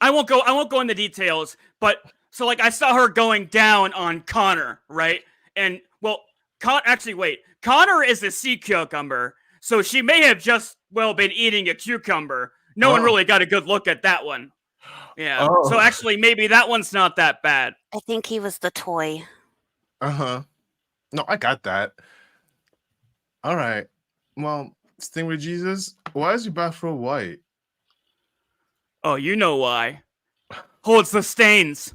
won't go into details, but so I saw her going down on Connor, right? And well, Connor is a sea cucumber, so she may have just been eating a cucumber. No one really got a good look at that one. Yeah. So actually, maybe that one's not that bad. I think he was the toy. No, I got that. All right. Well, Stingray Jesus, why is your bathrobe white? Oh, you know why. Holds the stains.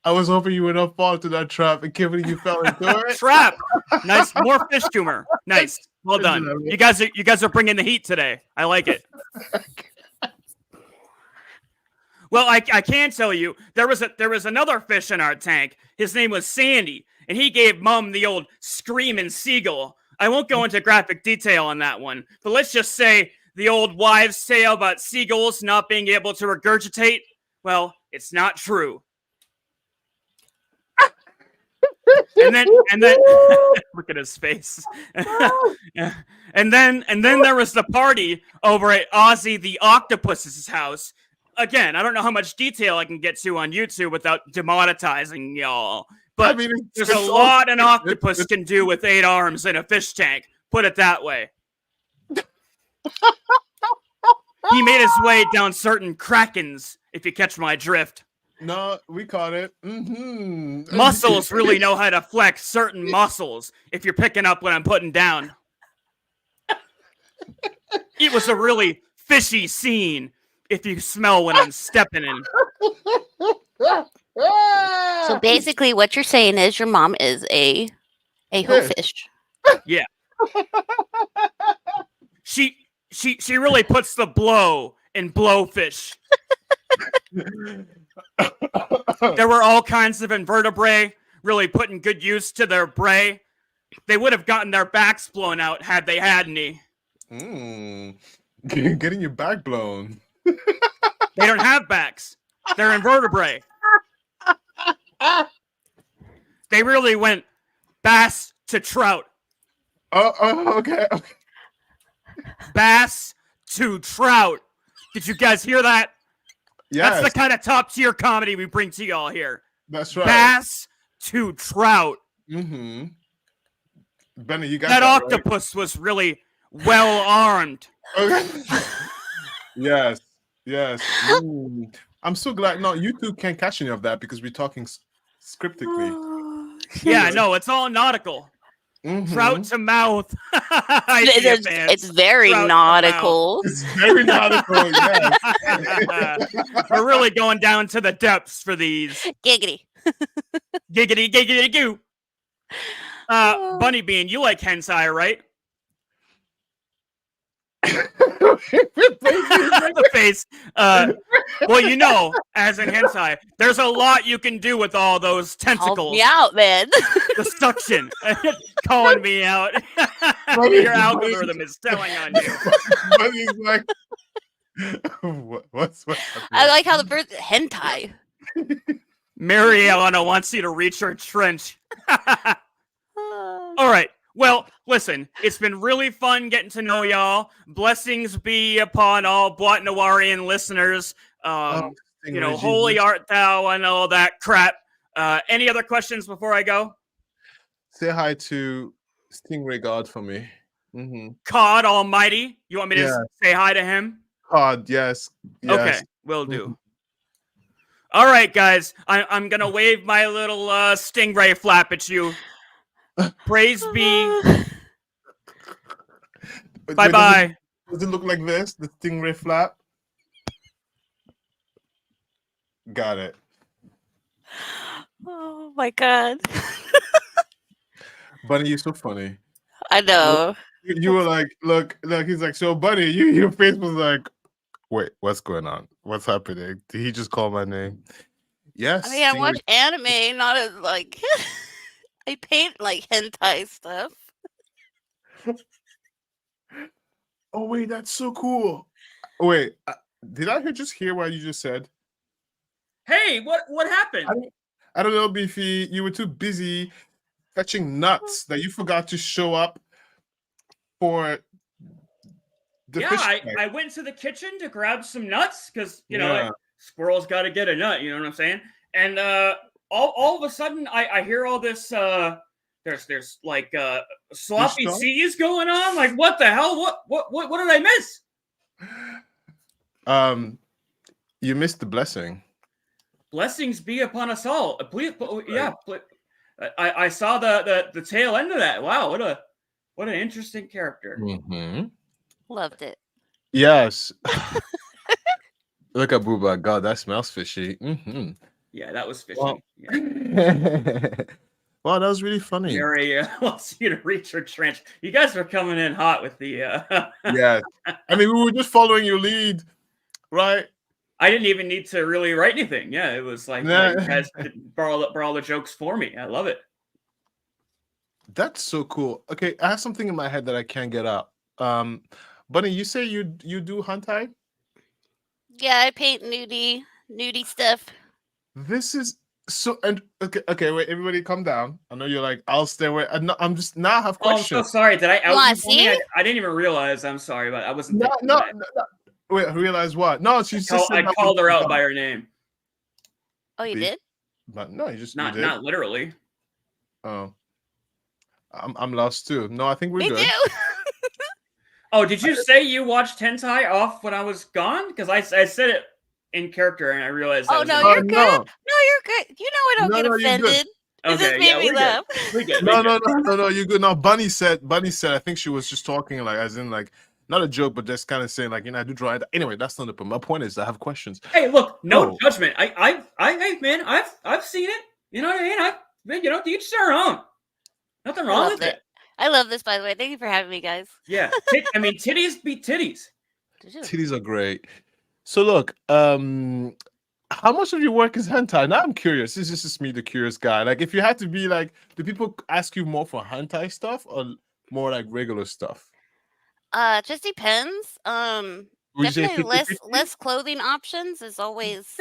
I was hoping you would not fall into that trap, and given you fell into it. Trap. Nice. More fish humor. Nice. Well done. You guys are bringing the heat today. I like it. Well, I can tell you there was another fish in our tank. His name was Sandy, and he gave Mom the old screaming seagull. I won't go into graphic detail on that one, but let's just say the old wives' tale about seagulls not being able to regurgitate? Well, it's not true. And then look at his face. and then there was the party over at Ozzy the Octopus's house. Again, I don't know how much detail I can get to on YouTube without demonetizing y'all. But there's a lot an octopus can do with 8 arms in a fish tank. Put it that way. He made his way down certain krakens, if you catch my drift. No, we caught it. Muscles really know how to flex certain muscles, if you're picking up what I'm putting down. It was a really fishy scene, if you smell what I'm stepping in. So basically, what you're saying is your mom is a hofish. Yeah. She really puts the blow in blowfish. There were all kinds of invertebrate really putting good use to their bray. They would have gotten their backs blown out had they had any. Getting your back blown. They don't have backs. They're invertebrate. They really went bass to trout. Okay. Bass to trout. Did you guys hear that? Yes. That's the kind of top tier comedy we bring to y'all here. That's right. Bass to trout. Benny, you got that right? octopus was really well armed. Okay. Yes. I'm so glad. No, YouTube can't catch any of that because we're talking scriptically. Yeah, no, it's all nautical. Trout to mouth. It's very nautical. It's very nautical, yes. We're really going down to the depths for these. Giggity. Giggity goo. Bunny Bean, you like hentai, right? The face. Well, you know, as in hentai, there's a lot you can do with all those tentacles. Call me out, man. The suction. Calling me out. Your algorithm is telling on you. Bunny's like, what's I like how the bird hentai. Mariana wants you to reach her trench. All right. Well, listen, it's been really fun getting to know y'all. Blessings be upon all Boitnoirian listeners. Holy art thou and all that crap. Any other questions before I go? Say hi to Stingray God for me. Cod Almighty. You want me to say hi to him? Cod, yes. Okay, will do. All right, guys. I'm going to wave my little stingray flap at you. Praise be. Bye-bye. Does it look like this? The stingray flap? Got it. Oh my god. Bunny, you're so funny. I know. You were like, look, he's like, so Bunny, your face was like, wait, what's going on? What's happening? Did he just call my name? Yes. I mean, I watch anime, not as like I paint like hentai stuff. Oh wait, that's so cool. Oh, wait, did I just hear what you just said? Hey, what happened? I don't know, Beefy. You were too busy fetching nuts that you forgot to show up for the fish tank. I went to the kitchen to grab some nuts because squirrels got to get a nut. You know what I'm saying? And all of a sudden, I hear all this. There's like sloppy seas going on. Like, what the hell? What did I miss? You missed the blessing. Blessings be upon us all. Please, yeah. I saw the tail end of that. Wow, what an interesting character. Loved it. Yes. Look at Booba. God, that smells fishy. Yeah, that was fishy. Wow. Yeah. Wow, that was really funny. Mary wants you to reach her trench. You guys are coming in hot with the. Yeah, I mean, we were just following your lead, right? I didn't even need to really write anything. Yeah, it was like you guys borrow the jokes for me. I love it. That's so cool. Okay, I have something in my head that I can't get out. Bunny, you say you do hentai? Yeah, I paint nudie stuff. This is so. And okay, wait, everybody, calm down. I know you're like, I'll stay away. I'm just now. I have Oh, I'm questions. so sorry. Did I out wanna you, Bunny? see? I didn't even realize. I'm sorry, but I wasn't No, thinking no, that. no. Wait, realize what? No, she just said I that called was her out done. by her name. Oh, you did? But no, you Not did. literally. Oh, I'm lost too. No, I think we're Me good. too. Oh, did you say you watched hentai off when I was gone? Because I said it in character and I realized. Oh, that no, was you're in- good. No, you're good. You know I don't No, get no, you're good. offended. It just Okay, made yeah, me we're laugh. good. We're good. No, we're good. no, you're good. No, Bunny said. I think she was just talking like, as in like, not a joke, but just kind of saying like, I do draw it. Anyway, that's not the point. My point is, I have questions. Hey, look, no Oh. judgment. Hey, man, I've seen it. You know what I mean? To each their own. Nothing I wrong loved with it. I love this, by the way. Thank you for having me, guys. Yeah, titties beat titties. Titties are great. So look, how much of your work is hentai? Now I'm curious. This is just me, the curious guy. Like, if you had to be like, do people ask you more for hentai stuff or more like regular stuff? Just depends. Would you say Definitely 50-50? less clothing options is always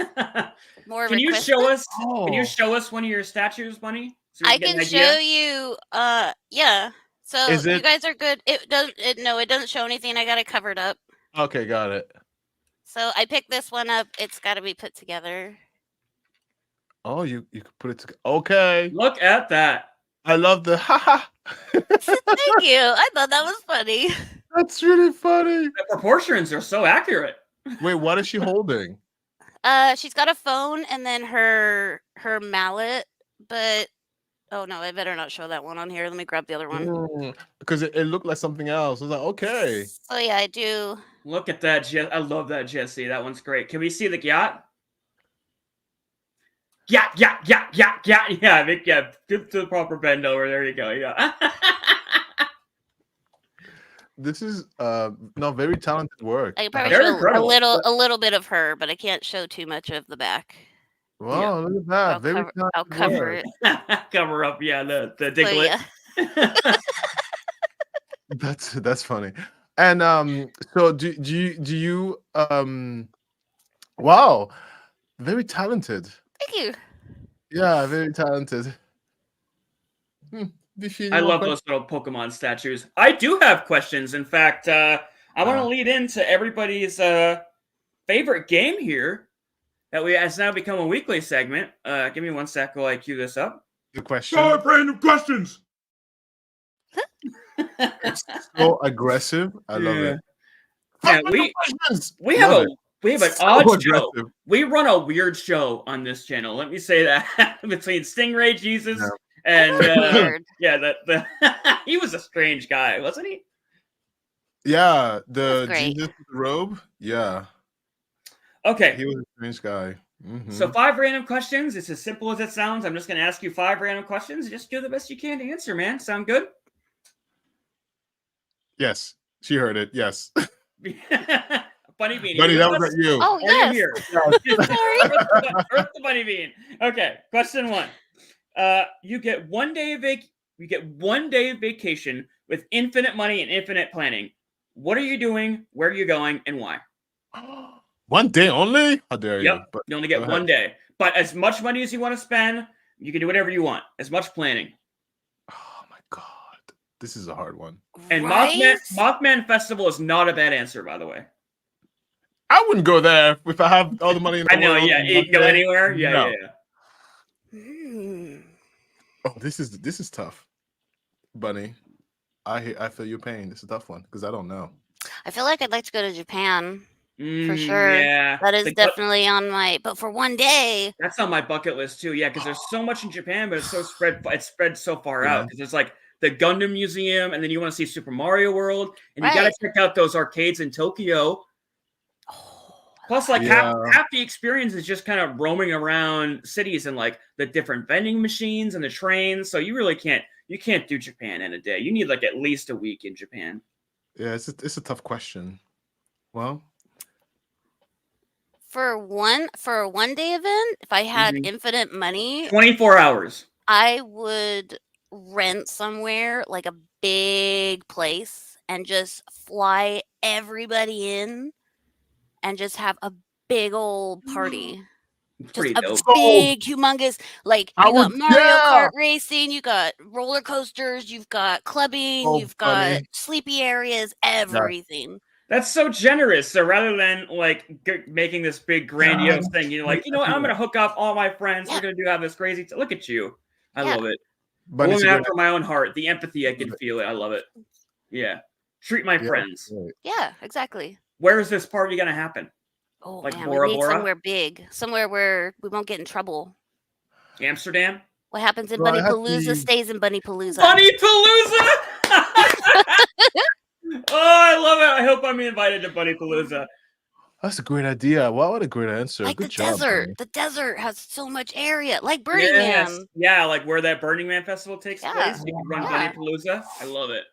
more Can you requested. show us? Can you Oh. show us one of your statues, Bunny? So we I get an can idea? show you. Yeah. So Is you it- guys are good. It doesn't. No, it doesn't show anything. I got it covered up. Okay, got it. So I picked this one up. It's got to be put together. Oh, you could put it together. Okay. Look at that. I love the haha. Thank you. I thought that was funny. That's really funny. The proportions are so accurate. Wait, what is she holding? She's got a phone and then her mallet, but oh no, I better not show that one on here. Let me grab the other one. Because it looked like something else. I was like, okay. Oh yeah, I do. Look at that, I love that, Jesse. That one's great. Can we see the yacht? Yeah. I think, yeah. Do the proper bend over. There you go. Yeah. This is no very talented work. I can probably Very show incredible. a little bit of her, but I can't show too much of the back. Wow, look at that. Very I'll talented cover work. it. Cover up, yeah, the So diglet. yeah. That's funny. And so do you wow, very talented. Thank you. Yeah, very talented. Biffy, I any more love those little Pokemon statues. I do have questions. In fact, I want to lead into everybody's favorite game here that has now become a weekly segment. Give me 1 sec while I cue this up. The question. Random questions. So aggressive. I love it. Yeah, we have Love a it. we have an So odd show. aggressive. We run a weird show on this channel. Let me say that between Stingray Jesus and Weird. yeah, the he was a strange guy, wasn't he? Yeah, the That's great. Jesus with the robe. Yeah, Okay, he was a strange guy. so 5 random questions. It's as simple as it sounds. I'm just going to ask you 5 random questions. Just do the best you can to answer, man. Sound good? Yes, she heard it. Yes. Bunny Bean. Buddy, you that with was us? at you. Oh Are you yes. here? Earth the Bunny Bean. Okay, question 1. You get 1 day of vacation with infinite money and infinite planning. What are you doing? Where are you going? And why? 1 day only? How dare you? Yep. You only get 1 day. But as much money as you want to spend, you can do whatever you want. As much planning. Oh my god, this is a hard one. And Right? Mothman Festival is not a bad answer, by the way. I wouldn't go there if I have all the money in the I know, world. yeah. You can go anywhere. Yeah, No. yeah. Hmm. Oh, this is tough, Bunny. I feel your pain. This is a tough one because I don't know. I feel like I'd like to go to Japan for Mm, sure. Yeah. That is The gu- definitely on my. But for 1 day, That's on my bucket list too. Yeah, because there's so much in Japan, but it's spread so far out. Because there's like the Gundam Museum, and then you want to see Super Mario World, and you got to Right. check out those arcades in Tokyo. Plus, like Yeah. half the experience is just kind of roaming around cities and like the different vending machines and the trains. So you really can't do Japan in a day. You need like at least a week in Japan. Yeah, it's a tough question. Well, for a 1 day event, if I had Mhm. infinite money, 24 hours. I would rent somewhere like a big place and just fly everybody in and just have a big old party. Just Pretty a dope. big, humongous, like I you got would- Mario yeah. Kart racing, you got roller coasters, you've got clubbing, Oh, you've got funny. sleepy areas, everything. That's so generous. So rather than like making this big grandiose thing, you're like, you know what? I'm gonna hook up all my friends. We're gonna have this crazy. Look at you. I love it. But A it's woman a great after my own heart. The empathy, I can feel it. I love it. Yeah. Treat my friends. Yeah, exactly. Where is this party gonna happen? Oh Like man, Bora we need Bora? somewhere big, somewhere where we won't get in trouble. Amsterdam? What happens in Well, I Bunny have Palooza to- stays in Bunny Palooza. Bunny Palooza! Oh, I love it. I hope I'm invited to Bunny Palooza. That's a great idea. Wow, what a great answer. Like Good the job. desert. Bunny. The desert has so much area. Like Burning Yes. Man. Yeah, like where that Burning Man festival takes Yeah. place. You can run Bunny Yeah. Palooza. I love it.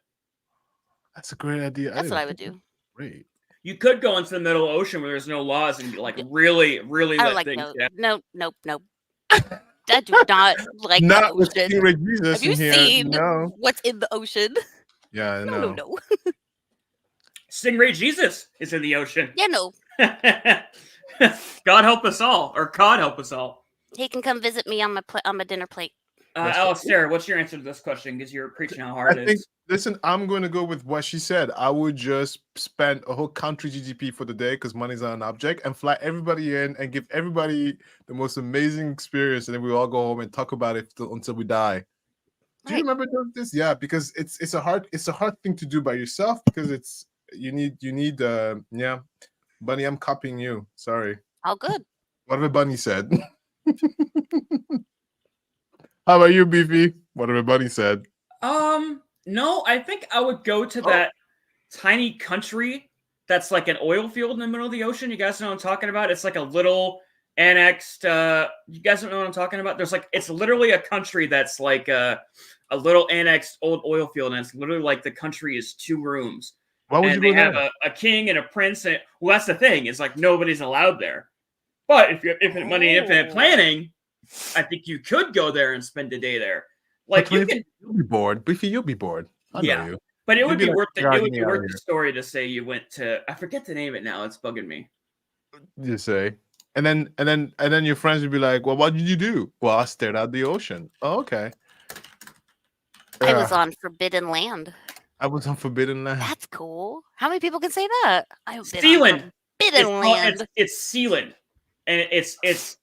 That's a great idea. That's what I would do. Great. You could go into the middle ocean where there's no laws and like really, really I let don't like things no, down. nope. I do not like the Not with ocean. Stingray Jesus Have you in here. seen No. what's in the ocean? Yeah, I know. No. Stingray Jesus is in the ocean. Yeah, no. God help us all, or God help us all. He can come visit me on my dinner plate. Alistair, what's your answer to this question? Because you're preaching how hard I it think, is. listen, I'm going to go with what she said. I would just spend a whole country GDP for the day because money's not an object and fly everybody in and give everybody the most amazing experience. And then we all go home and talk about it until we die. Do you remember this? Yeah, because it's a hard thing to do by yourself because you need Bunny, I'm copying you. Sorry. All good. Whatever Bunny said. How about you, Beefy? Whatever Bunny said. No, I think I would go to that tiny country that's like an oil field in the middle of the ocean. You guys know what I'm talking about? It's like a little annexed. You guys don't know what I'm talking about? There's like it's literally a country that's like a little annexed old oil field, and it's literally like the country is 2 rooms. Why would and you they go have there? a king and a prince. And well, that's the thing. Is like nobody's allowed there. But if you have infinite money and infinite planning, I think you could go there and spend a day there. Like But you Beefy, can, you'll be bored. Beefy, you'll be bored. I know you. but it You'd would be like, worth it. "God, It would get be me out worth of the here." story to say you went to. I forget the name of it now. It's bugging me. You say, and then your friends would be like, "Well, what did you do?" Well, I stared out the ocean. Oh, okay. I was Yeah. on Forbidden Land. I was on Forbidden Land. That's cool. How many people can say that? I've been on Sealand. Forbidden Land. It's Sealand, and it's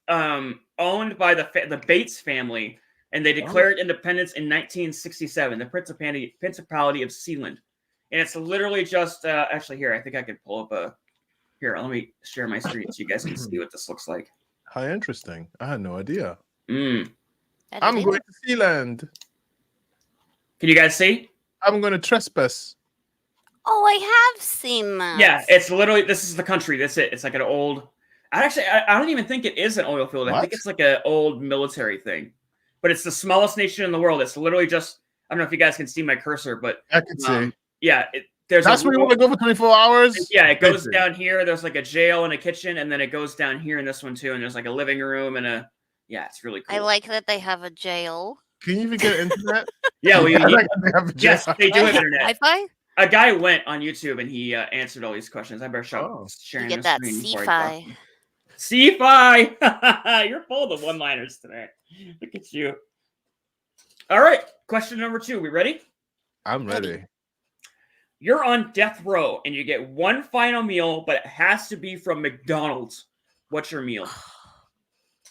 owned by the Bates family, and they declared independence in 1967. The Principality of Sealand, and it's literally just actually here. I think I could pull up a here. Let me share my screen so you guys can see what this looks like. How interesting. I had no idea. Mm. I'm going to Sealand. Can you guys see? I'm going to trespass. Oh, I have seen that. Yeah, it's literally this is the country. That's it. It's like an old. I don't even think it is an oil field. I think What? it's like an old military thing. But it's the smallest nation in the world. It's literally just. I don't know if you guys can see my cursor, but I can see. Yeah, there's. That's where you want to go for 24 hours? Yeah, it goes Amazing. down here. There's like a jail and a kitchen, and then it goes down here in this one too. And there's like a living room and a. Yeah, it's really cool. I like that they have a jail. Can you even get internet? Yeah, well, I like that they have a yes, jail. they do have internet. Wi-Fi? A guy went on YouTube and he answered all these questions. I better stop You sharing get the that screen before I talk. C-Fi. C-Fi! You're full of the one-liners today. Look at you. All right, question number 2. We ready? I'm ready. You're on death row and you get one final meal, but it has to be from McDonald's. What's your meal?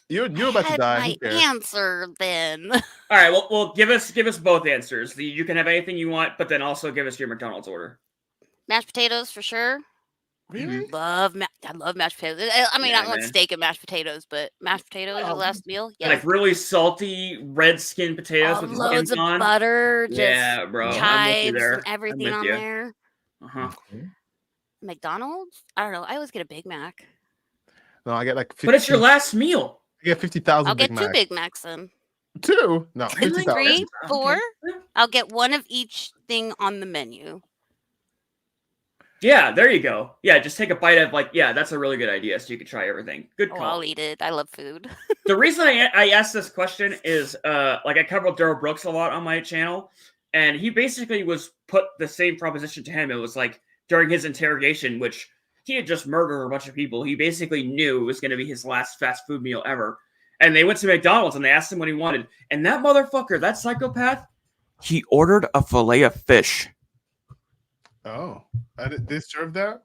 You're about to Had die. my Who cares? answer then. All right, well, give us both answers. You can have anything you want, but then also give us your McDonald's order. Mashed potatoes for sure. Really? I love mashed potatoes. I mean, Yeah, I don't want man. steak and mashed potatoes, but mashed potatoes the last meal. Yeah. Like really salty red skin potatoes with the Loads skins of on. butter, just Yeah, bro. I'm with you chives there. and everything I'm with on you. there. Uh-huh. McDonald's? I don't know. I always get a Big Mac. No, I get like 50. But it's your last meal. I get 50,000 I'll get Big 2 Macs. Big Macs then. 2? No, 50,000. 3, 4. I'll get one of each thing on the menu. Yeah, there you go. Yeah, just take a bite of that's a really good idea. So you can try everything. Good Oh, call. I'll eat it. I love food. The reason I asked this question is I covered Daryl Brooks a lot on my channel, and he basically was put the same proposition to him. It was like during his interrogation, which he had just murdered a bunch of people. He basically knew it was going to be his last fast food meal ever. And they went to McDonald's and they asked him what he wanted. And that motherfucker, that psychopath, he ordered a fillet of fish. Oh, they serve that?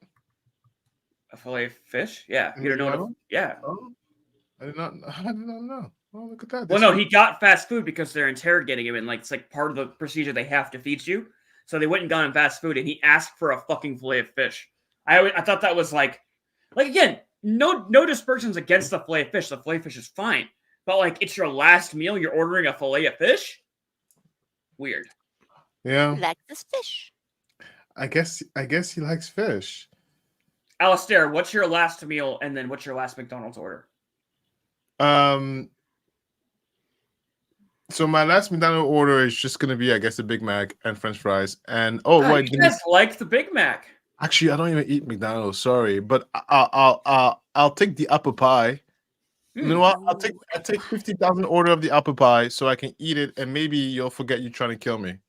A fillet of fish? Yeah. You don't know what yeah. Oh, I did not know. Oh, look at that. Well, no, he got fast food because they're interrogating him, and like it's like part of the procedure they have to feed you. So they went and got him fast food, and he asked for a fucking fillet of fish. I thought that was like again, no dispersions against the fillet of fish. The fillet of fish is fine, but like it's your last meal, you're ordering a fillet of fish. Weird. Yeah. Like this fish. I guess he likes fish. Alistair, what's your last meal, and then what's your last McDonald's order? So my last McDonald's order is just gonna be, I guess, a Big Mac and French fries. And wait, you guys like the Big Mac? Actually, I don't even eat McDonald's. Sorry, but I'll take the apple pie. You know what? I'll take 50,000 order of the apple pie so I can eat it, and maybe you'll forget you're trying to kill me.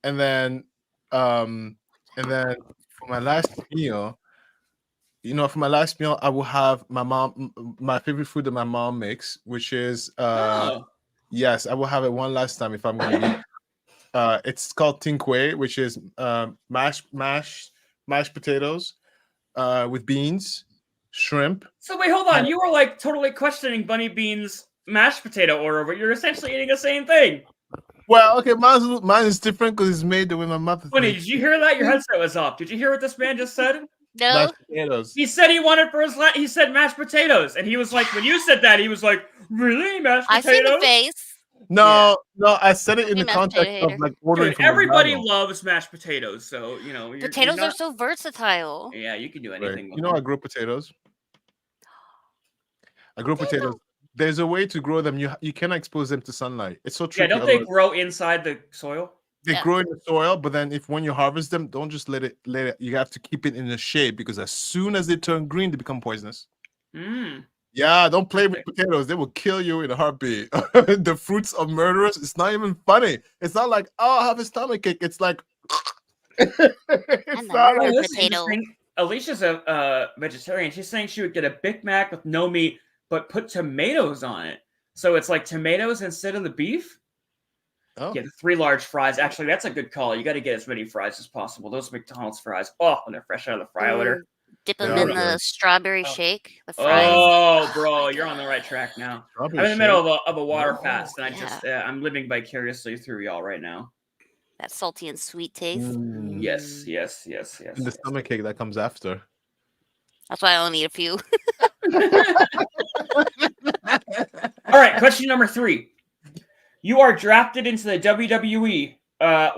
And then for my last meal, I will have my favorite food that my mom makes, which is yes, I will have it one last time if I'm going to eat. It's called tinquay, which is mashed potatoes with beans, shrimp. So wait, hold on. You were like totally questioning Bunny Bean's mashed potato order, but you're essentially eating the same thing. Well, okay, mine is different because it's made the way my mother. Bunny, did you hear that? Your headset was off. Did you hear what this man just said? No. Mashed potatoes. He said he wanted for his he said mashed potatoes, and he was like, when you said that, he was like, really, mashed potatoes? I see the face. No, I said it in the context of like ordering. Dude, from everybody McDonald's. loves mashed potatoes, so you know. Potatoes are so versatile. Yeah, you can do anything. You know, I grow potatoes. Potatoes. There's a way to grow them. You cannot expose them to sunlight. It's so tricky. Yeah, don't they grow inside the soil? They grow in the soil, but then when you harvest them, don't just let it. You have to keep it in the shade because as soon as they turn green, they become poisonous. Yeah, don't play with potatoes. They will kill you in a heartbeat. The fruits of murderers. It's not even funny. It's not like, oh, I have a stomachache. It's like it's not like potato. Alicia's a vegetarian. She's saying she would get a Big Mac with no meat, but put tomatoes on it. So it's like tomatoes instead of the beef. Oh. Yeah, 3 large fries. Actually, that's a good call. You got to get as many fries as possible. Those McDonald's fries. Oh, when they're fresh out of the fryer litter. Dip them in the strawberry shake. The fries. Oh, bro, you're on the right track now. Strawberry I'm in the middle shake. of a water fast, and I just I'm living vicariously through y'all right now. That salty and sweet taste. Yes. And the stomachache that comes after. That's why I only eat a few. All right, question number 3. You are drafted into the WWE.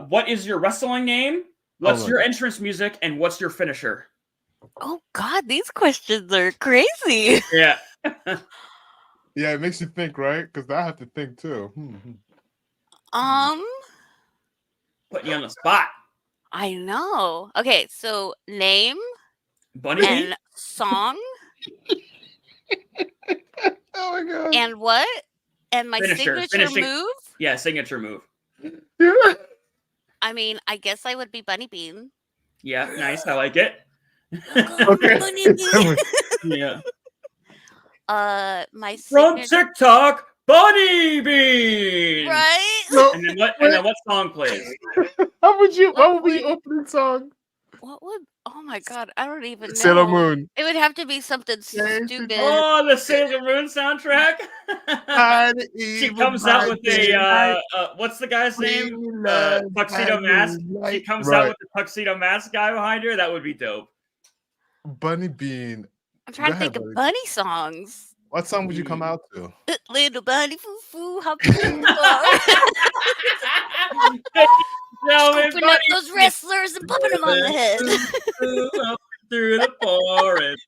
What is your wrestling name? What's your entrance music? And what's your finisher? Oh, God, these questions are crazy. Yeah. Yeah, it makes you think, right? Because I have to think too. Putting you on the spot. I know. Okay, so name Bunny and song. Oh my God. And what? And my Finisher. signature move? Yeah, signature move. I mean, I guess I would be Bunny Bean. Yeah, nice. I like it. Okay. Bunny Bean. Yeah. My From signature... TikTok, Bunny Bean. Right? And then what song plays? What would be your opening song? What would? Oh my God, I don't even know. Sailor Moon. It would have to be something stupid. Oh, the Sailor Moon soundtrack. She comes out with a what's the guy's name? Tuxedo Mask. She comes out with the Tuxedo Mask guy behind her. That would be dope. Bunny Bean. I'm trying to think of bunny songs. What song would you come out to? Little bunny foo foo hopping in the bar. Scooping up those wrestlers and popping them on the head. Through the forest.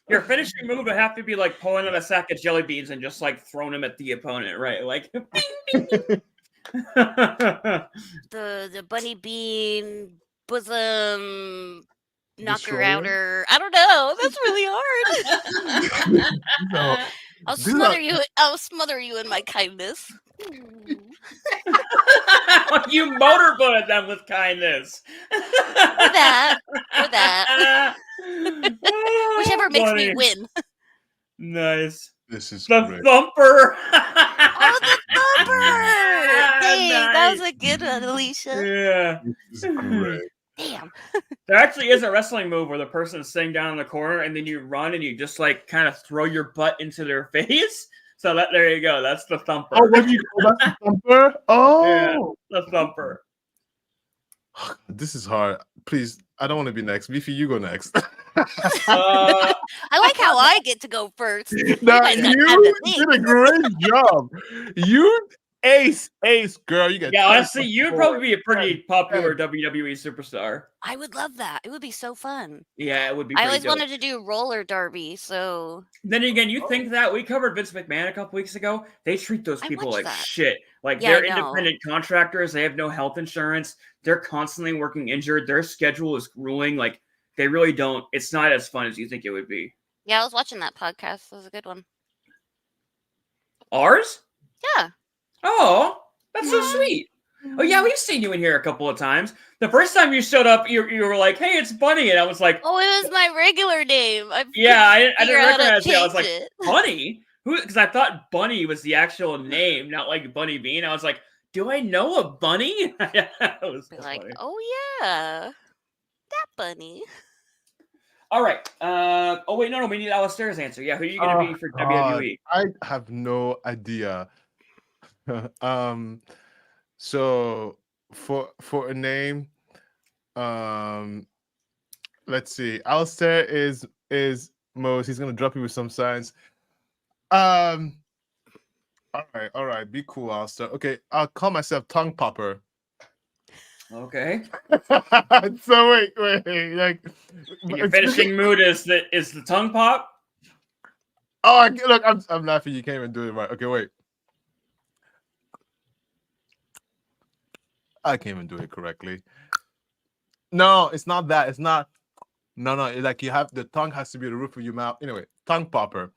Your finishing move would have to be like pulling out a sack of jelly beans and just like throwing them at the opponent, right? Like the Bunny Bean bosom knocker outer. I don't know. That's really hard. I'll These smother are- you. I'll smother you in my kindness. You motorboated them with kindness. Or that. Or that. Whichever makes me Funny. win. Nice. This is The great. thumper. Oh, the thumper! Dang, that was Nice. a good one, Alicia. Yeah. This is great. Damn. There actually is a wrestling move where the person's sitting down in the corner and then you run and you just like kind of throw your butt into their face. So there you go. That's the thumper. Oh, what do you call that? The thumper? Oh, yeah, the thumper. This is hard. Please, I don't want to be next. Beefy, you go next. I like how I get to go first. Now, guys gotta have you the thing. did a great job. You ace, girl. You got Yeah, 10 honestly, you'd probably be a pretty 10, popular WWE superstar. I would love that. It would be so fun. Yeah, it would be. I pretty always dope. wanted to do roller derby, so Then again, you think that we covered Vince McMahon a couple weeks ago? They treat those I people watched like that. shit. Like Yeah, they're I know. independent contractors. They have no health insurance. They're constantly working injured. Their schedule is grueling. Like they really don't. It's not as fun as you think it would be. yeah, I was watching that podcast. It was a good one. Ours? Yeah. Oh, that's so sweet. Oh yeah, we've seen you in here a couple of times. The first time you showed up, you were like, "Hey, it's Bunny," and I was like, Oh, it was my regular name. "Yeah, I didn't figure out how to recognize you." I was like, change it. "Bunny? Who?" Because I thought Bunny was the actual name, not like Bunny Bean. I was like, "Do I know a bunny?" That was so Like, funny. oh yeah, that bunny. All right. Oh wait, no, we need Alistair's answer. Yeah, who are you gonna be for God, WWE? I have no idea. So for a name, let's see. Alistair is Mose. He's gonna drop you with some signs. All right. Be cool, Alistair. Okay, I'll call myself Tongue Popper. Okay. So wait. Like And your finishing mood is the tongue pop. Oh, look, I'm laughing. You can't even do it right. Okay, wait. I can't even do it correctly. No, it's not that. It's not. No. It's like you have the tongue has to be the roof of your mouth. Anyway, tongue popper.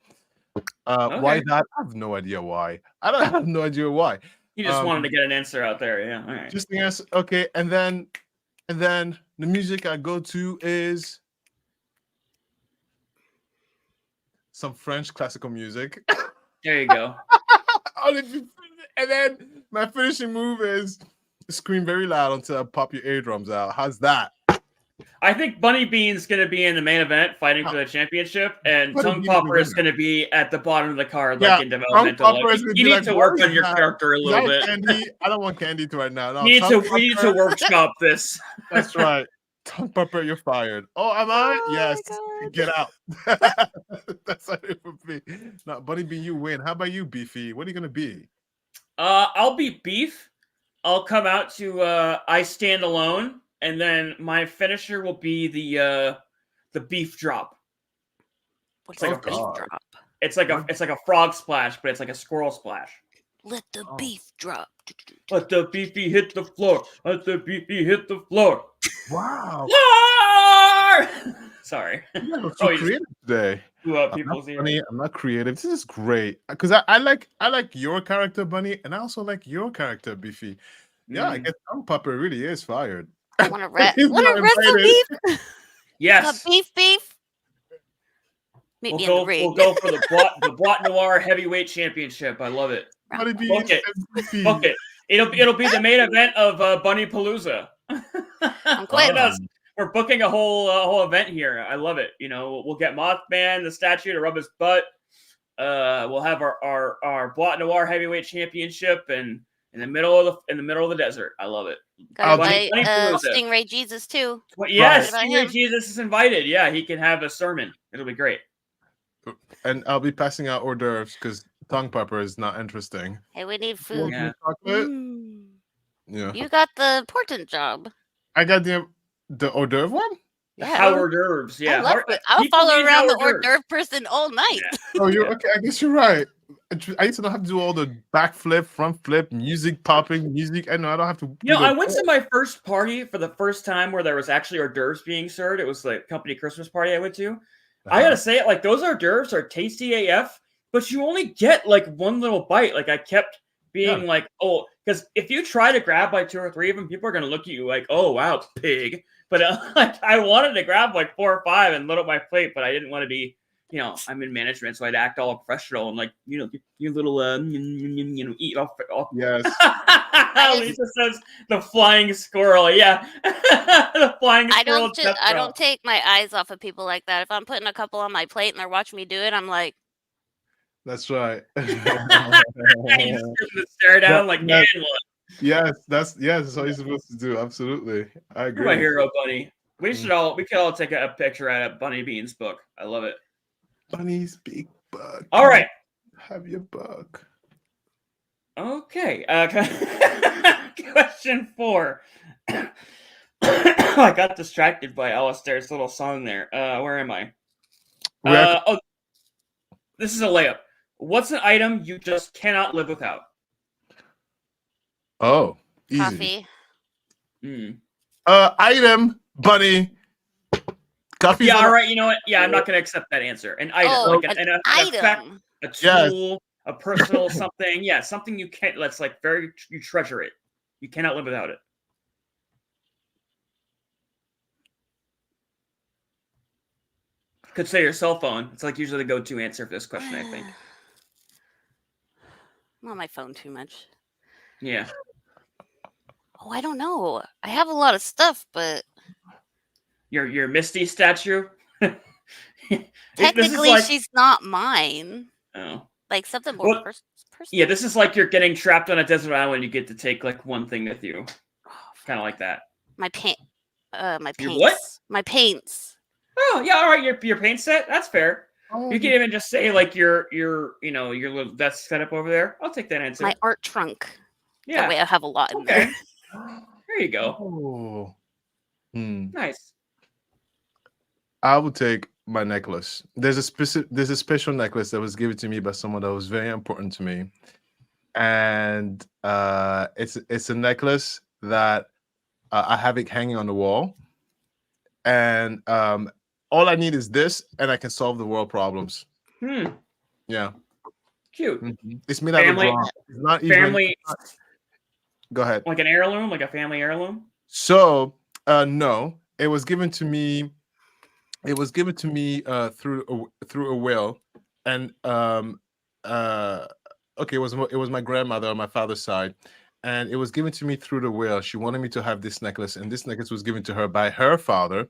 Why Okay. that? I have no idea why. I don't have no idea why. You just wanted to get an answer out there. Yeah. All right. Just the answer. Okay, and then the music I go to is some French classical music. There you go. And then my finishing move is scream very loud until I pop your eardrums out. How's that? I think Bunny Bean's going to be in the main event fighting for the championship, and Bunny Tongue Bean's Popper the is going to be at the bottom of the card, Yeah, like in Tongue developmental. Popper Like, is gonna you be need like, to "Why work is on your that? character a Is little that bit. Candy? I don't want Candy to right now. No, You need Tongue to Popper- workshop this. That's right. Tongue Popper, you're fired. Oh, am I? Yes. Get out. That's how it would be. No, Bunny Bean, you win. How about you, Beefy? What are you gonna be? I'll be Beef. I'll come out to I Stand Alone, and then my finisher will be the beef drop. What's It's a like beef a drop? It's like a frog splash, but it's like a squirrel splash. Let the beef drop. Let the beefy hit the floor. Let the beefy hit the floor. Wow. Sorry. You're Oh, so you creative today. blew out I'm people's not ears. funny. I'm not creative. This is great because I like your character, Bunny, and I also like your character, Beefy. Yeah, I guess Tongue Popper really is fired. Want to He's not wrestle invited. beef? Yes. Beef. Meet me in the ring. We'll go for the Boîte Noir Heavyweight Championship. I love it. Bunny Bean Book it. and Beefy. Book it. It'll be the main event of Bunny Palooza. I'm quitting. We're booking a whole event here. I love it. You know, we'll get Moth Man, the statue, to rub his butt. We'll have our Boîte Noir Heavyweight Championship and in the middle of the desert. I love it. Got Bunny Palooza. Stingray Jesus too. Well, yes, What about Stingray him? Jesus is invited. Yeah, he can have a sermon. It'll be great. And I'll be passing out hors d'oeuvres because Tongue Popper is not interesting. Hey, we need You food. want some chocolate? Mm. Yeah. You got the important job. I got the hors d'oeuvre one. Yeah. Hors d'oeuvres. Yeah. I love it. I'll People follow need around the hors hors d'oeuvres. d'oeuvre person all night. Oh, you're okay. I guess you're right. I used to not have to do all the backflip, front flip, music popping, music. I know I don't have to. You know, do the- I went to my first party for the first time where there was actually hors d'oeuvres being served. It was the company Christmas party I went to. I gotta say it, like those hors d'oeuvres are tasty AF, but you only get like one little bite. Like I kept being like, oh, because if you try to grab like 2 or 3 of them, people are gonna look at you like, oh wow, pig. But like I wanted to grab like 4 or 5 and load up my plate, but I didn't want to be, I'm in management, so I'd act all professional and like, you little eat off. Yes. Lisa says the flying squirrel. Yeah, the flying squirrel. I don't take my eyes off of people like that. If I'm putting a couple on my plate and they're watching me do it, I'm like, That's right. You just give them the stare down like, man, what? Yes, that's what you're supposed to do. Absolutely, I agree. You're my hero, Bunny. We could all take a picture at Bunny Bean's book. I love it. Bunny's big bug. All right, have your bug. Okay. Question 4. I got distracted by Alistair's little song there. Where am I? This is a layup. What's an item you just cannot live without? Oh, easy. coffee. Item, Bunny. Coffee. Yeah, all right. You know what? Yeah, I'm not going to accept that answer. An item, like an item. effect, a tool, a personal something. Yeah, something you can't. That's like you treasure it. You cannot live without it. Could say your cell phone. It's like usually the go-to answer for this question, I think. I'm on my phone too much. Yeah. Oh, I don't know. I have a lot of stuff, but your Misty statue. technically, she's not mine. Oh, like something more personal. Yeah, this is like you're getting trapped on a desert island. You get to take like one thing with you, kind of like that. My paints. Your what? My paints. Oh yeah, all right. Your paint set. That's fair. You can even just say like your little desk setup over there. I'll take that answer. My art trunk. Yeah. That way I have a lot in there. There you go. Oh. Nice. I would take my necklace. There's a special necklace that was given to me by someone that was very important to me, and it's a necklace that I have it hanging on the wall, and all I need is this, and I can solve the world problems. Yeah. Cute. It's made out of bronze. It's not even family. Go ahead. Like an heirloom, like a family heirloom. So no, it was given to me. It was given to me through a will, and okay, it was my grandmother on my father's side, and it was given to me through the will. She wanted me to have this necklace, and this necklace was given to her by her father.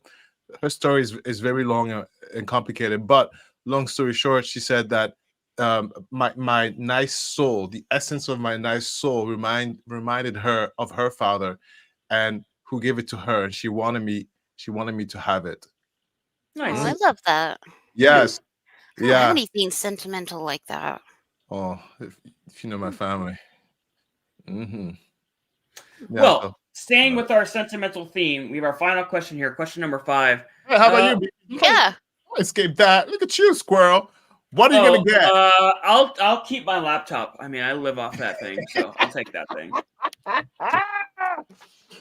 Her story is very long and complicated, but long story short, she said that my nice soul, the essence of my nice soul, reminded her of her father, and who gave it to her, and she wanted me to have it. Nice. Oh, I love that. Yes. I don't have anything sentimental like that. Oh, if you know my family. Yeah, well, staying with our sentimental theme, we have our final question here. Question number 5. Hey, how about you? Yeah. Escape that. Look at you, squirrel. What are you gonna get? I'll keep my laptop. I mean, I live off that thing, so I'll take that thing.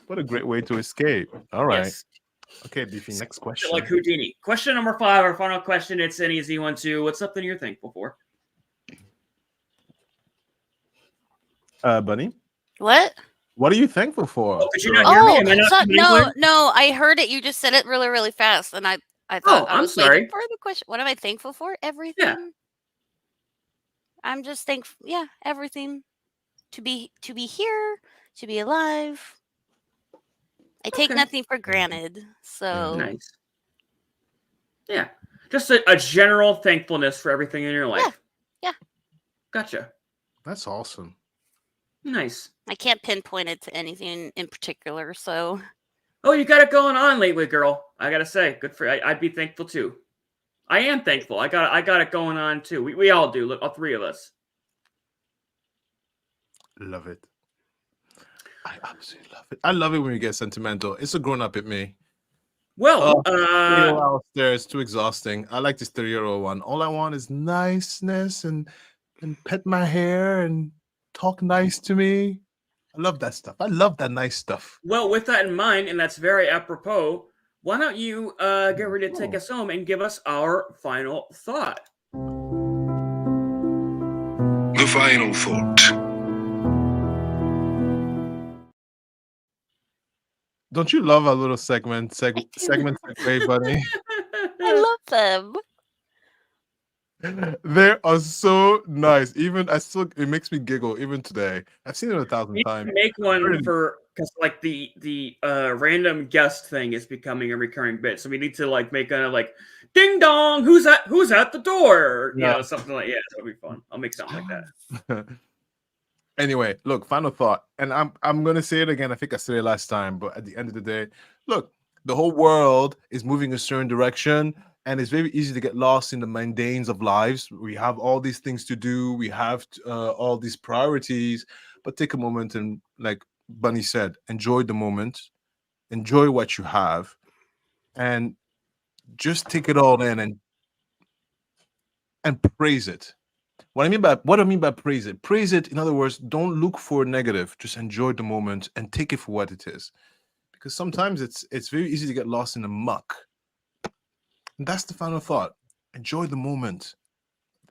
What a great way to escape. All right. Yes. Okay, Beefy, next question. Like Houdini. Question number 5, our final question. It's an easy one too. What's something you're thankful for? Bunny? What? What are you thankful for? Oh, could you not hear me? Am I not no, I heard it. You just said it really, really fast, and I thought I was sorry. waiting for the question. What am I thankful for? Everything. Yeah. I'm just thankful. Yeah, everything. To be here, to be alive. I take nothing for granted. So nice. Yeah, just a general thankfulness for everything in your life. Yeah. Gotcha. That's awesome. Nice. I can't pinpoint it to anything in particular. So. Oh, you got it going on lately, girl. I gotta say, good for you. I'd be thankful too. I am thankful. I got it going on too. We all do. Look, all 3 of us. Love it. I absolutely love it. I love it when you get sentimental. It's a grown-up at me. Well, it's too exhausting. I like this 3-year-old one. All I want is niceness and pet my hair and talk nice to me. I love that stuff. I love that nice stuff. Well, with that in mind, and that's very apropos, why don't you get ready to take us home and give us our final thought? The final thought. Don't you love our little segment segue, buddy? I love them. They are so nice. Even it makes me giggle even today. I've seen it 1,000 We times. can make one for because like the random guest thing is becoming a recurring bit. So we need to like make a like ding dong, who's at the door? You know, something like that'll be fun. I'll make something like that. Anyway, look, final thought. And I'm gonna say it again. I think I said it last time, but at the end of the day, look, the whole world is moving a certain direction. And it's very easy to get lost in the mundanes of lives. We have all these things to do. We have all these priorities. But take a moment and, like Bunny said, enjoy the moment. Enjoy what you have. And just take it all in and praise it. What I mean by praise it, in other words, don't look for negative. Just enjoy the moment and take it for what it is. Because sometimes it's very easy to get lost in the muck. And that's the final thought. Enjoy the moment.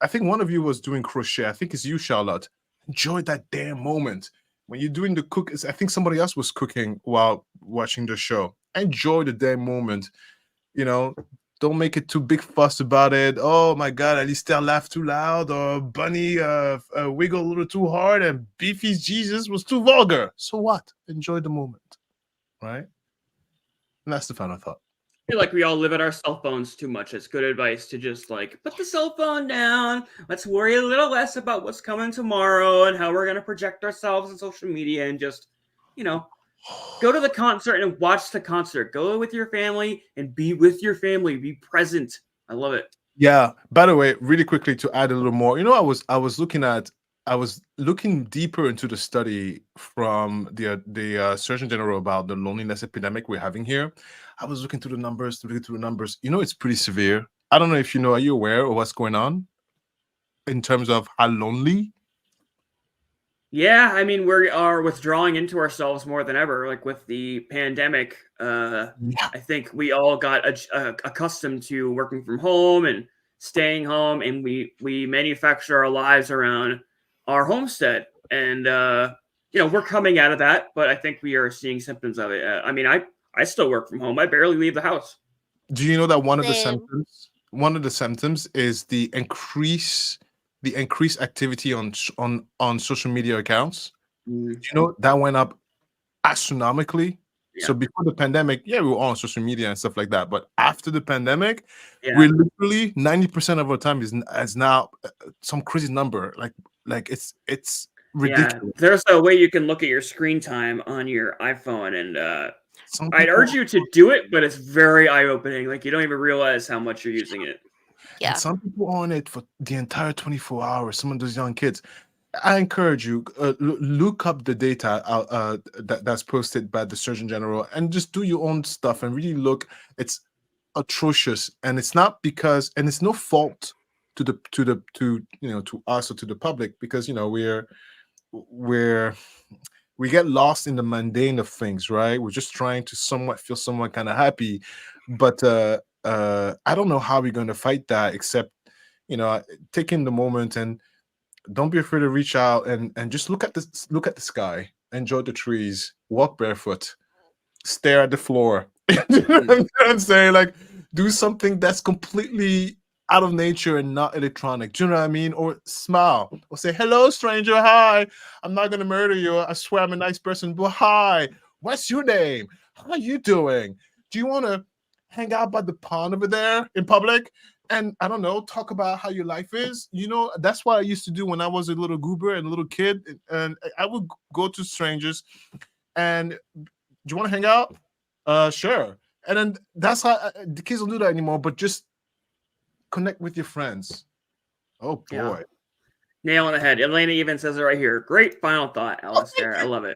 I think one of you was doing crochet. I think it's you, Charlotte. Enjoy that damn moment. When you're doing the cook, I think somebody else was cooking while watching the show. Enjoy the damn moment. You know, don't make it too big fuss about it. Oh my God, Alistair laughed too loud, or Bunny wiggled a little too hard, and Beefy's Jesus was too vulgar. So what? Enjoy the moment, right? And that's the final thought. I feel like we all live at our cell phones too much. It's good advice to just like put the cell phone down. Let's worry a little less about what's coming tomorrow and how we're going to project ourselves on social media, and just, you know, go to the concert and watch the concert. Go with your family and be with your family. Be present. I love it. Yeah. By the way, really quickly to add a little more, you know, I was looking deeper into the study from the Surgeon General about the loneliness epidemic we're having here. I was looking through the numbers. You know, it's pretty severe. I don't know if you know. Are you aware of what's going on in terms of how lonely? Yeah, I mean, we are withdrawing into ourselves more than ever. Like with the pandemic, I think we all got accustomed to working from home and staying home, and we manufacture our lives around our homestead. And you know, we're coming out of that, but I think we are seeing symptoms of it. I mean, I still work from home. I barely leave the house. Do you know that one of the symptoms is the increased activity on social media accounts? Do you know that went up astronomically? Yeah. So before the pandemic, we were all on social media and stuff like that. But after the pandemic, we're literally 90% of our time is now some crazy number. Like it's ridiculous. Yeah, there's a way you can look at your screen time on your iPhone, and I'd urge you to do it, but it's very eye-opening. Like, you don't even realize how much you're using it. Yeah. And some people are on it for the entire 24 hours. Some of those young kids. I encourage you, look up the data that's posted by the Surgeon General and just do your own stuff and really look. It's atrocious, and it's not because, and it's no fault to us or to the public, because we get lost in the mundane of things, right? We're just trying to feel somewhat kind of happy, but I don't know how we're going to fight that, except taking the moment, and don't be afraid to reach out and just look at the sky, enjoy the trees, walk barefoot, stare at the floor. You know what I'm saying? Like, do something that's completely out of nature and not electronic. Do you know what I mean? Or smile, or say, hello, stranger. Hi, I'm not gonna murder you. I swear I'm a nice person. But hi, what's your name? How are you doing? Do you want to hang out by the pond over there in public? And I don't know, talk about how your life is. That's what I used to do when I was a little goober and a little kid. And I would go to strangers and, do you want to hang out? Sure. And then that's how the kids don't do that anymore, but just connect with your friends. Oh boy. Yeah. Nail on the head. Elena even says it right here. Great final thought, Alistair. I love it.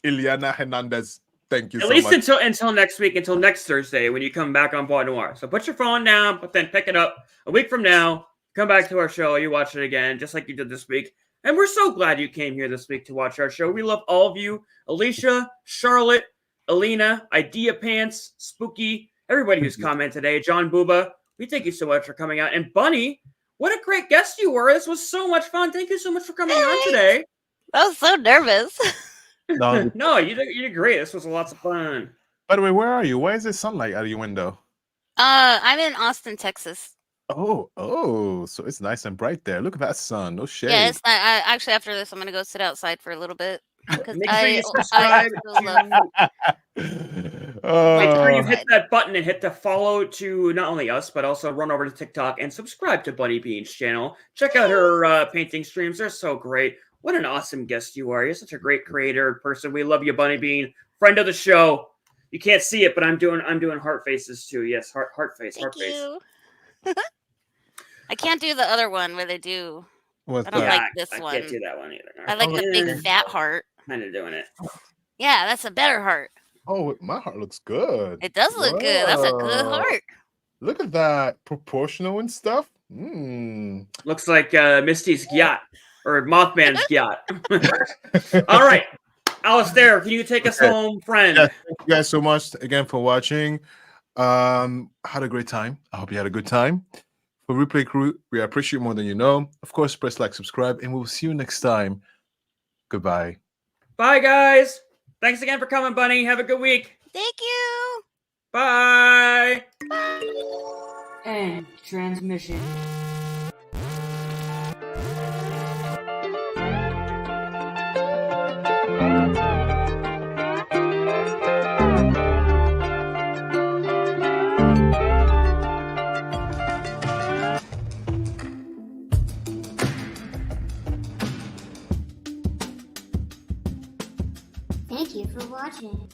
Ileana Hernandez. Thank you At so least much. until next week, until next Thursday when you come back on Bois Noir. So put your phone down, but then pick it up a week from now. Come back to our show. You watch it again, just like you did this week. And we're so glad you came here this week to watch our show. We love all of you. Alicia, Charlotte, Alina, Idea Pants, Spooky, everybody who's commented today. John Booba, we thank you so much for coming out. And Bunny, What a great guest you were. This was so much fun. Thank you so much for coming on today. I was so nervous. No, you did great. This was lots of fun. By the way, where are you? Why is there sunlight out of your window? I'm in Austin, Texas. Oh, so it's nice and bright there. Look at that sun. No shade. Yeah, it's not, actually after this, I'm gonna go sit outside for a little bit. Make sure you subscribe. Make sure you hit that button and hit the follow to not only us, but also run over to TikTok and subscribe to Bunny Bean's channel. Check out her painting streams. They're so great. What an awesome guest you are. You're such a great creator person. We love you, Bunny Bean. Friend of the show. You can't see it, but I'm doing heart faces too. Yes, heart face. Thank you. I can't do the other one where they do. What's I don't that? like this I one. can't do that one either. I like the big fat heart. Kind of doing it. Yeah, that's a better heart. Oh, my heart looks good. It does look good. That's a good Whoa. heart. Look at that. Proportional and stuff. Looks like Misty's yacht or Mothman's yacht. All right. Alistair, can you take us home, friend? Yeah, thank you guys so much again for watching. Had a great time. I hope you had a good time. For Replay Crew, we appreciate more than you know. Of course, press like, subscribe, and we'll see you next time. Goodbye. Bye, guys. Thanks again for coming, Bunny. Have a good week. Thank you. Bye. End transmission. Thank you for watching.